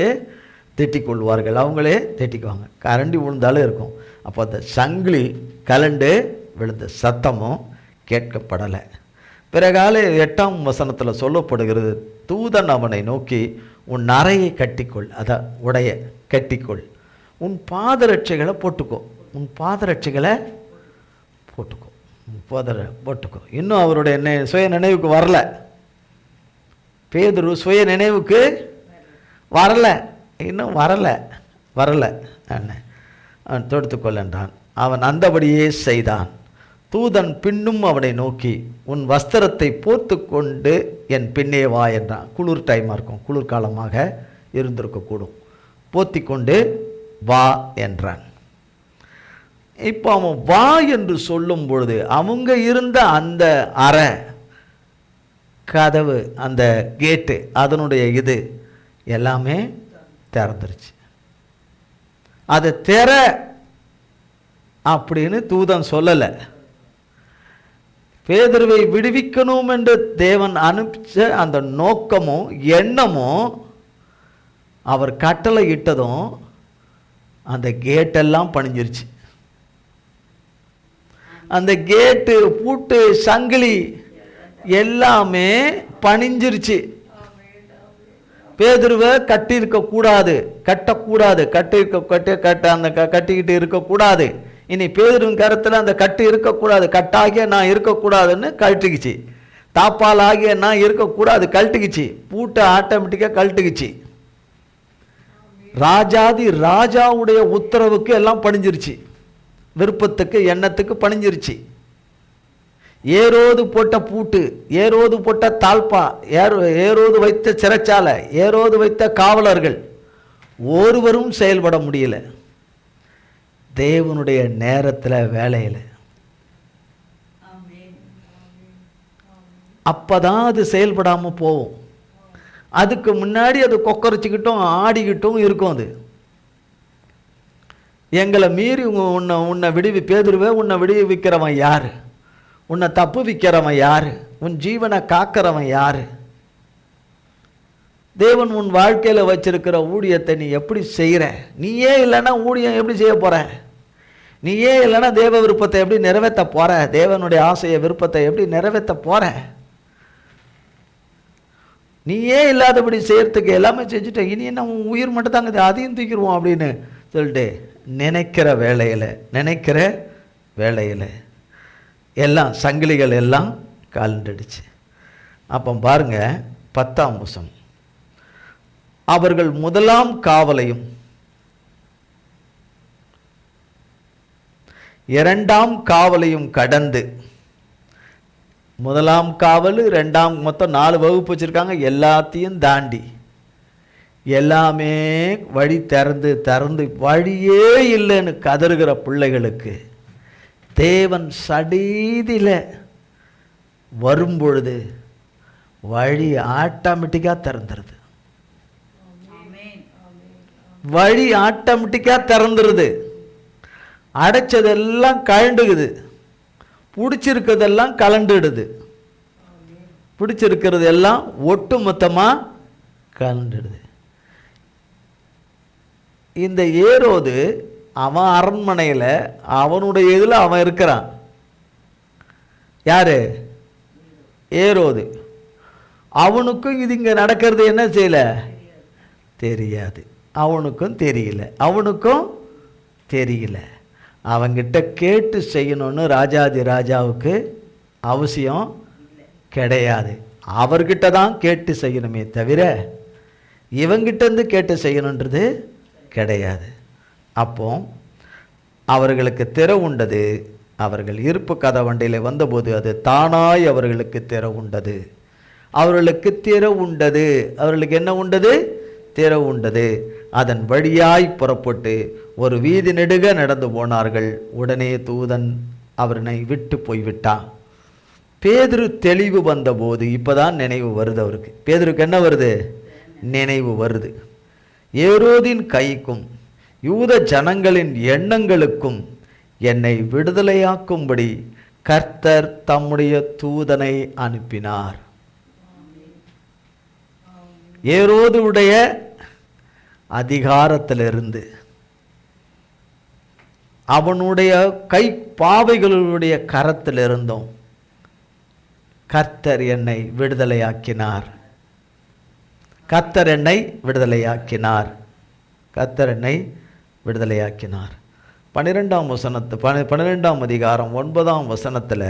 திட்டிக்குவாங்க. கரண்டி விழுந்தாலும் இருக்கும். அப்போ அந்த சங்கிலி கலண்டு விழுந்த சத்தமும் கேட்கப்படலை. பிறகால 8ஆம் வசனத்தில் சொல்லப்படுகிறது, தூதன் அவனை நோக்கி, உன் நரையை கட்டிக்கொள், அதான் உடைய கட்டிக்கொள், உன் பாதரட்சைகளை போட்டுக்கோ. இன்னும் அவருடைய சுய நினைவுக்கு வரல. பேதுரு சுய நினைவுக்கு இன்னும் வரல. அவன் தொடுத்துக்கொள் என்றான். அவன் அந்தபடியே செய்தான். தூதன் பின்னும் அவனை நோக்கி, உன் வஸ்திரத்தை போர்த்து கொண்டு என் பின்னே வா என்றான். குளிர் டைமாக இருக்கும், குளிர்காலமாக இருந்திருக்கக்கூடும். போர்த்தி கொண்டு வா என்றான். இப்போ அவன் வா என்று சொல்லும் பொழுது அவங்க இருந்த அந்த அறை கதவு, அந்த கேட்டு, அதனுடைய இது எல்லாமே திறந்துருச்சு. அதை திற அப்படின்னு தூதன் சொல்லலை. பேதுருவை விடுவிக்கணும் என்று தேவன் அனுப்பிச்ச அந்த நோக்கமும் எண்ணமும் அவர் கட்டளை இட்டதும் அந்த கேட்டெல்லாம் பணிஞ்சிருச்சு. அந்த கேட்டு, பூட்டு, சங்கிலி எல்லாமே பணிஞ்சிருச்சு. பேதுருவை கட்டக்கூடாது, கட்டிக்கிட்டு இருக்கக்கூடாது. இனி பேதுருவின் கருத்தில் அந்த கட்டு இருக்கக்கூடாது, கட்டாகிய நான் இருக்கக்கூடாதுன்னு கழட்டுக்குச்சு. தாப்பால் ஆகிய நான் இருக்கக்கூடாது கழட்டுக்குச்சு. பூட்டை ஆட்டோமேட்டிக்காக கழட்டுக்குச்சு. ராஜாவுடைய உத்தரவுக்கு எல்லாம் பணிஞ்சிருச்சு, விருப்பத்துக்கு எண்ணத்துக்கு பணிஞ்சிருச்சு. ஏரோது போட்ட பூட்டு, ஏரோது போட்ட தாழ்பா, ஏரோது வைத்த சிறைச்சாலை, ஏரோது வைத்த காவலர்கள் ஒருவரும் செயல்பட முடியல. தேவனுடைய நேரத்தில், வேலையில். அப்பதான் அது செயல்படாமல் போகும். அதுக்கு முன்னாடி அது கொக்கரிச்சுக்கிட்டும் ஆடிக்கிட்டும் இருக்கும். அது எங்களை மீறி உன்னை பேதுருவே, உன்னை விடுவிக்கிறவன் யாரு? உன்னை தப்பு விற்கிறவன் யாரு? உன் ஜீவனை காக்கிறவன் யாரு? தேவன் உன் வாழ்க்கையில் வச்சிருக்கிற ஊழியத்தை நீ எப்படி செய்கிற? நீயே இல்லைன்னா ஊழியம் எப்படி செய்ய போற? நீயே இல்லைன்னா தேவ விருப்பத்தை எப்படி நிறைவேற்ற போற? தேவனுடைய ஆசைய விருப்பத்தை எப்படி நிறைவேற்ற போற? நீயே இல்லாதபடி செய்யறதுக்கு எல்லாமே செஞ்சுட்ட, இனி என்ன உன் உயிர் மட்டும் தாங்க, அதையும் தூக்கிடுவோம் அப்படின்னு சொல்லிட்டு நினைக்கிற வேலையில் எல்லாம் சங்கிலிகள் எல்லாம் கலண்டுடுச்சு. அப்போ பாருங்க 10ஆம் வசனம், அவர்கள் முதலாம் காவலையும் 2ஆம் காவலையும் கடந்து, முதலாம் காவல் 2ஆம், மொத்தம் 4 வகுப்பு வச்சிருக்காங்க, எல்லாத்தையும் தாண்டி எல்லாமே வழி திறந்து வழியே இல்லைன்னு கதறுகிற பிள்ளைகளுக்கு தேவன் சடீதியில் வரும்பொழுது வழி ஆட்டோமேட்டிக்காக திறந்துருது. வழி ஆட்டோமேட்டிக்காக திறந்துருது. அடைச்சதெல்லாம் கழண்டுகுது, பிடிச்சிருக்கிறதெல்லாம் கலண்டுடுது, பிடிச்சிருக்கிறது எல்லாம் ஒட்டு மொத்தமாக கலண்டுடுது. இந்த ஏரோது அவன் அரண்மனையில் அவனுடைய இதில் அவன் இருக்கிறான். யாரு? ஏரோது. அவனுக்கும் இது இங்கே நடக்கிறது என்ன செய்யல தெரியாது. அவனுக்கும் தெரியல. அவங்கிட்ட கேட்டு செய்யணும்னு ராஜாதி ராஜாவுக்கு அவசியம் கிடையாது. அவர்கிட்ட தான் கேட்டு செய்யணுமே தவிர இவங்கிட்டேருந்து கேட்டு செய்யணுன்றது கிடையாது. அப்போ அவர்களுக்கு திற உண்டது. அவர்கள் இருப்பு கதவண்டையில் வந்தபோது அது தானாய் அவர்களுக்கு திற உண்டது. அவர்களுக்கு என்ன உண்டது? திற உண்டது. அதன் வழியாய் புறப்பட்டு ஒரு வீதி நெடுக நடந்து போனார்கள். உடனே தூதன் அவனை விட்டு போய்விட்டான். பேதுரு தெளிவு வந்தபோது இப்போதான் நினைவு வருது அவருக்கு. பேதுருக்கு என்ன வருது? நினைவு வருது. ஏரோதின் கைக்கும் யூத ஜனங்களின் எண்ணங்களுக்கும் என்னை விடுதலையாக்கும்படி கர்த்தர் தம்முடைய தூதனை அனுப்பினார். ஏரோதுடைய அதிகாரத்திலிருந்து, அவனுடைய கை பாவைகளுடைய கரத்திலிருந்தும் கர்த்தர் என்னை விடுதலையாக்கினார். கர்த்தர் என்னை விடுதலையாக்கினார். 12ஆம் அதிகாரம் 9ஆம் வசனத்தில்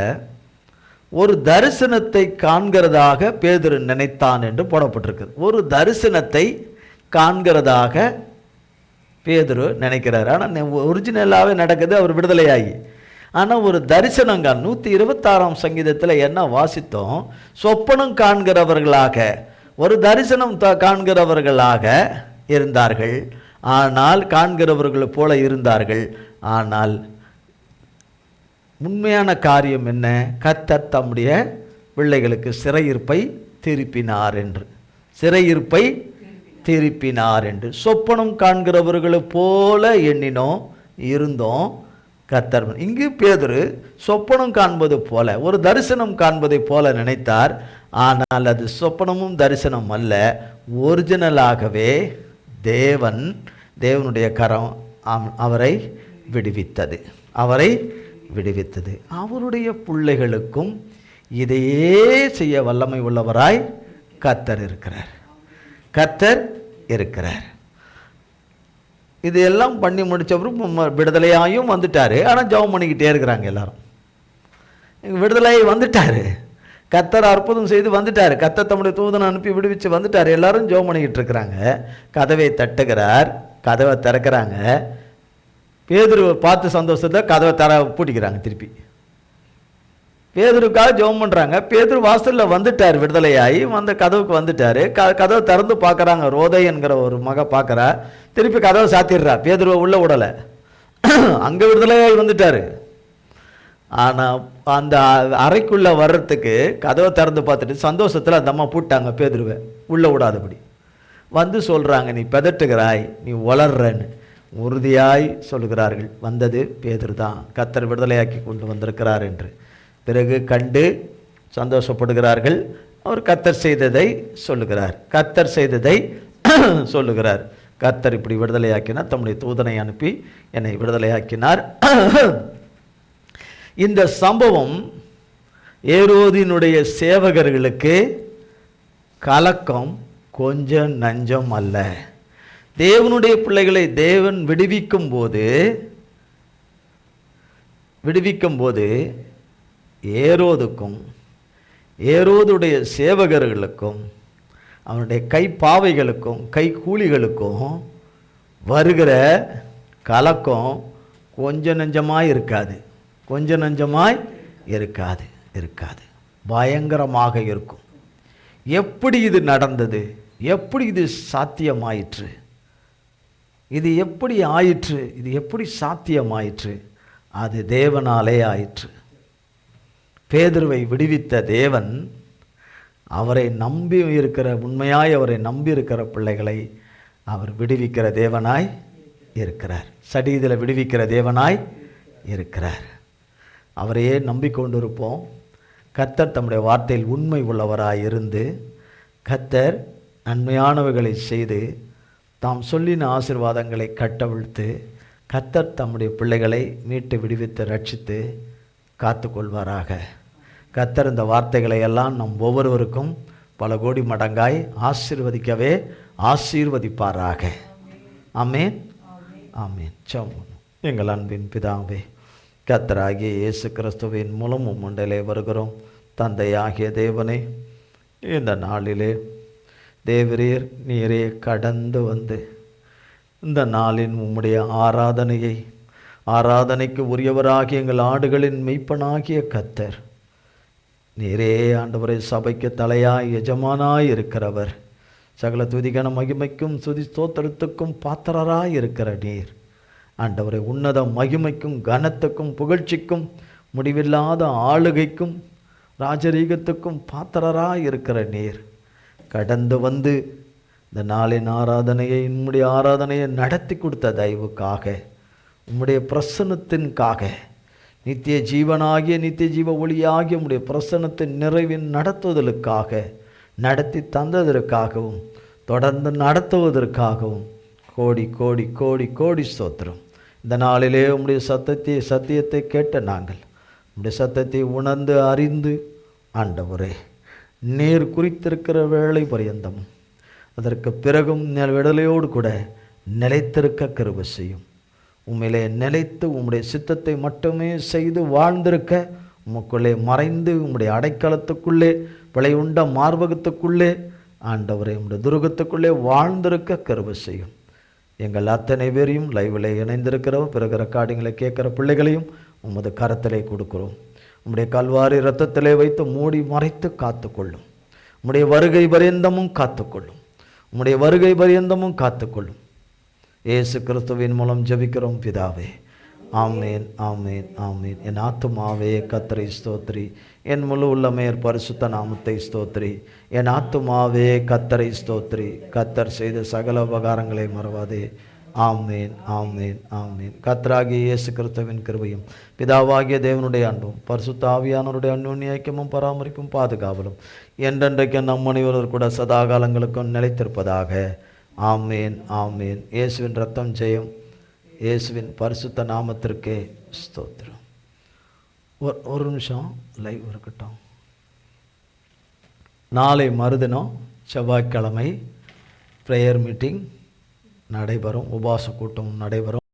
ஒரு தரிசனத்தை காண்கிறதாக பேதுரு நினைத்தான் என்று போடப்பட்டிருக்கு. ஒரு தரிசனத்தை காண்கிறதாக பேதுரு நினைக்கிறார். ஆனால் ஒரிஜினலாகவே நடக்குது அவர் விடுதலையாகி. ஆனால் ஒரு தரிசனங்க 126ஆம் சங்கீதத்தில் என்ன வாசித்தோம்? சொப்பனம் காண்கிறவர்களாக, ஒரு தரிசனம் காண்கிறவர்களாக இருந்தார்கள். ஆனால் காண்கிறவர்கள் போல இருந்தார்கள். ஆனால் உண்மையான காரியம் என்ன? கர்த்தர் தம்முடைய பிள்ளைகளுக்கு சிறையிருப்பை திருப்பினார் என்று சொப்பனம் காண்கிறவர்களை போல எண்ணினோம், இருந்தோம். கர்த்தர் இங்கு பேதுரு சொப்பனம் காண்பது போல, ஒரு தரிசனம் காண்பதை போல நினைத்தார். ஆனால் அது சொப்பனமும் தரிசனம் அல்ல, ஒரிஜினலாகவே தேவனுடைய கரம் அவரை விடுவித்தது. அவருடைய பிள்ளைகளுக்கும் இதையே செய்ய வல்லமை உள்ளவராய் கர்த்தர் இருக்கிறார். இதெல்லாம் பண்ணி முடிச்சவரும் விடுதலையாயும் வந்துட்டாரு. ஆனால் ஜெபம் பண்ணிக்கிட்டே இருக்கிறாங்க எல்லாரும். விடுதலையாகி வந்துட்டாரு, கர்த்தர் அற்புதம் செய்து வந்துட்டார், கர்த்தர் தம்முடைய தூதனை அனுப்பி விடுவிச்சு வந்துட்டார். எல்லாரும் ஜெபம் பண்ணிக்கிட்டு இருக்கிறாங்க. கதவை தட்டுகிறார், கதவை திறக்கிறாங்க. பேதுரு பார்த்து சந்தோஷத்தை கதவை பூட்டிக்கிறாங்க திருப்பி. பேதுருக்காக ஜெபம் பண்ணுறாங்க. பேதுரு வாசலில் வந்துட்டார், விடுதலையாகி கதவுக்கு வந்துட்டார். கதவை திறந்து பார்க்குறாங்க. ரோதை என்கிற ஒரு மக பார்க்குறா. திருப்பி கதவை சாத்திடுறா. பேதுருவை உள்ள விடலை. அங்கே விடுதலையாகி வந்துட்டார். ஆனால் அந்த அறைக்குள்ளே வர்றதுக்கு கதவை திறந்து பார்த்துட்டு சந்தோஷத்தில் அந்த அம்மா பூட்டாங்க பேதுருவை உள்ளே விடாதபடி. வந்து சொல்கிறாங்க, நீ பெதட்டுகிறாய், நீ வளர்றன்னு உறுதியாய் சொல்லுகிறார்கள். வந்தது பேதுரு தான், கர்த்தர் விடுதலையாக்கி கொண்டு வந்திருக்கிறார் என்று. பிறகு கண்டு சந்தோஷப்படுகிறார்கள். அவர் கர்த்தர் செய்ததை சொல்லுகிறார். கர்த்தர் செய்ததை சொல்லுகிறார். கர்த்தர் இப்படி விடுதலையாக்கினார், தம்முடைய தூதனை அனுப்பி என்னை விடுதலையாக்கினார். இந்த சம்பவம் ஏரோதினுடைய சேவகர்களுக்கு கலக்கம் கொஞ்சம் நஞ்சம் அல்ல. தேவனுடைய பிள்ளைகளை தேவன் விடுவிக்கும் போது ஏரோதுக்கும் ஏரோதுடைய சேவகர்களுக்கும் அவனுடைய கைப்பாவைகளுக்கும் கை கூலிகளுக்கும் வருகிற கலக்கம் கொஞ்சம் நஞ்சமாய் இருக்காது. கொஞ்சம் நஞ்சமாய் இருக்காது. பயங்கரமாக இருக்கும். எப்படி இது நடந்தது? எப்படி இது சாத்தியமாயிற்று? இது எப்படி ஆயிற்று? இது எப்படி சாத்தியமாயிற்று? அது தேவனாலே ஆயிற்று. பேதுருவை விடுவித்த தேவன் அவரை நம்பி இருக்கிற, உண்மையாய் அவரை நம்பி இருக்கிற பிள்ளைகளை அவர் விடுவிக்கிற தேவனாய் இருக்கிறார். சடீதில் விடுவிக்கிற தேவனாய் இருக்கிறார். அவரையே நம்பிக்கொண்டிருப்போம். கர்த்தர் தம்முடைய வார்த்தையில் உண்மை உள்ளவராய் இருந்து கர்த்தர் நன்மையானவைகளை செய்து தாம் சொல்லின ஆசீர்வாதங்களை கட்டவிழ்த்து கர்த்தர் தம்முடைய பிள்ளைகளை மீட்டு விடுவித்து ரட்சித்து காத்து கொள்வாராக. கர்த்தர் இந்த வார்த்தைகளை எல்லாம் நம் ஒவ்வொருவருக்கும் பல கோடி மடங்காய் ஆசீர்வதிப்பாராக. ஆமேன், ஆமேன். எங்கள் அன்பின் பிதாவே, கர்த்தராகிய இயேசு கிறிஸ்துவின் மூலம் உம்முண்டிலே வருகிறோம். தந்தையாகிய தேவனே, இந்த நாளிலே தேவரீர் நீரே கடந்து வந்து இந்த நாளின் உம்முடைய ஆராதனைக்கு உரியவராகிய எங்கள் ஆடுகளின் மெய்ப்பனாகிய கர்த்தர் நீரே ஆண்டவரை சபைக்கு தலையாய் எஜமானாய் இருக்கிறவர். சகல துதிகன மகிமைக்கும் துதி ஸ்தோத்திரத்துக்கும் பாத்திரராய் இருக்கிற நீர் ஆண்டவரை உன்னத மகிமைக்கும் கனத்துக்கும் புகழ்ச்சிக்கும் முடிவில்லாத ஆளுகைக்கும் ராஜரீகத்துக்கும் பாத்திரராய் இருக்கிற நீர் கடந்து வந்து இந்த நாளின் உம்முடைய ஆராதனையை நடத்தி கொடுத்த தயவுக்காக, உம்முடைய பிரசன்னத்தின்காக, நித்திய ஜீவனாகிய நித்திய ஜீவ ஒளியாகிய உம்முடைய பிரசன்னத்தின் நிறைவின் நடத்துவதற்காக, நடத்தி தந்ததற்காகவும் தொடர்ந்து நடத்துவதற்காகவும் கோடி கோடி கோடி கோடி ஸ்தோத்திரம். இந்த நாளிலே உம்முடைய சத்தியத்தை கேட்ட நாங்கள் உம்முடைய சத்தத்தை உணர்ந்து அறிந்து ஆண்டவரே நீர் குறித்திருக்கிற வேளை பரியந்தமும் அதற்கு பிறகும் விடுதலையோடு கூட நிலைத்திருக்க கிருபை செய்யும். உம்மிலே நிலைத்து உம்முடைய சித்தத்தை மட்டுமே செய்து வாழ்ந்திருக்க, உமக்குள்ளே மறைந்து உம்முடைய அடைக்கலத்துக்குள்ளே விளையுண்ட மார்பகத்துக்குள்ளே ஆண்டவரை உம்முடைய துருகத்துக்குள்ளே வாழ்ந்திருக்க கிருபை செய்யும். எங்கள் அத்தனை பேரையும் லைவில் இணைந்திருக்கிறோம், பிறகு ரெக்கார்டிங்களை கேட்குற பிள்ளைகளையும் உமது கரத்திலே கொடுக்குறோம். உம்முடைய கல்வாரி இரத்தத்திலே வைத்து மூடி மறைத்து காத்துக்கொள்ளும். உம்முடைய வருகை பரியந்தமும் காத்துக்கொள்ளும். உம்முடைய வருகை பரியந்தமும் காத்துக்கொள்ளும். இயேசு கிறிஸ்துவின் மூலம் ஜெபிக்கிறோம் பிதாவே. ஆமேன், ஆமேன், ஆமேன். என் ஆத்துமாவே கர்த்தரை ஸ்தோத்திரி, என் முழு உள்ளமே பரிசுத்த நாமத்தை ஸ்தோத்திரி. என் ஆத்துமாவே கர்த்தரை ஸ்தோத்திரி, கர்த்தர் செய்த சகல உபகாரங்களை மறவாதே. ஆமேன், ஆமேன், ஆமேன். கர்த்தராகிய இயேசு கிறிஸ்துவின் கிருபையும் பிதாவாகிய தேவனுடைய அன்பும் பரிசுத்த ஆவியானவருடைய அந்யோன்ய ஐக்கியமும் பராமரிப்பும் பாதுகாவலும் என்றென்றைக்கு நம் அனைவரும் கூட சதாகாலங்களுக்கும் நிலைத்திருப்பதாக. ஆமேன், ஆமேன். இயேசுவின் ரத்தம் ஜெயம். இயேசுவின் பரிசுத்த நாமத்திற்கே ஸ்தோத்திரம். ஒரு நிமிஷம் லைவ் இருக்கட்டும். நாளை மறுதினம் செவ்வாய்க்கிழமை ப்ரேயர் மீட்டிங் நடைபெறும், உபவாச கூட்டம் நடைபெறும்.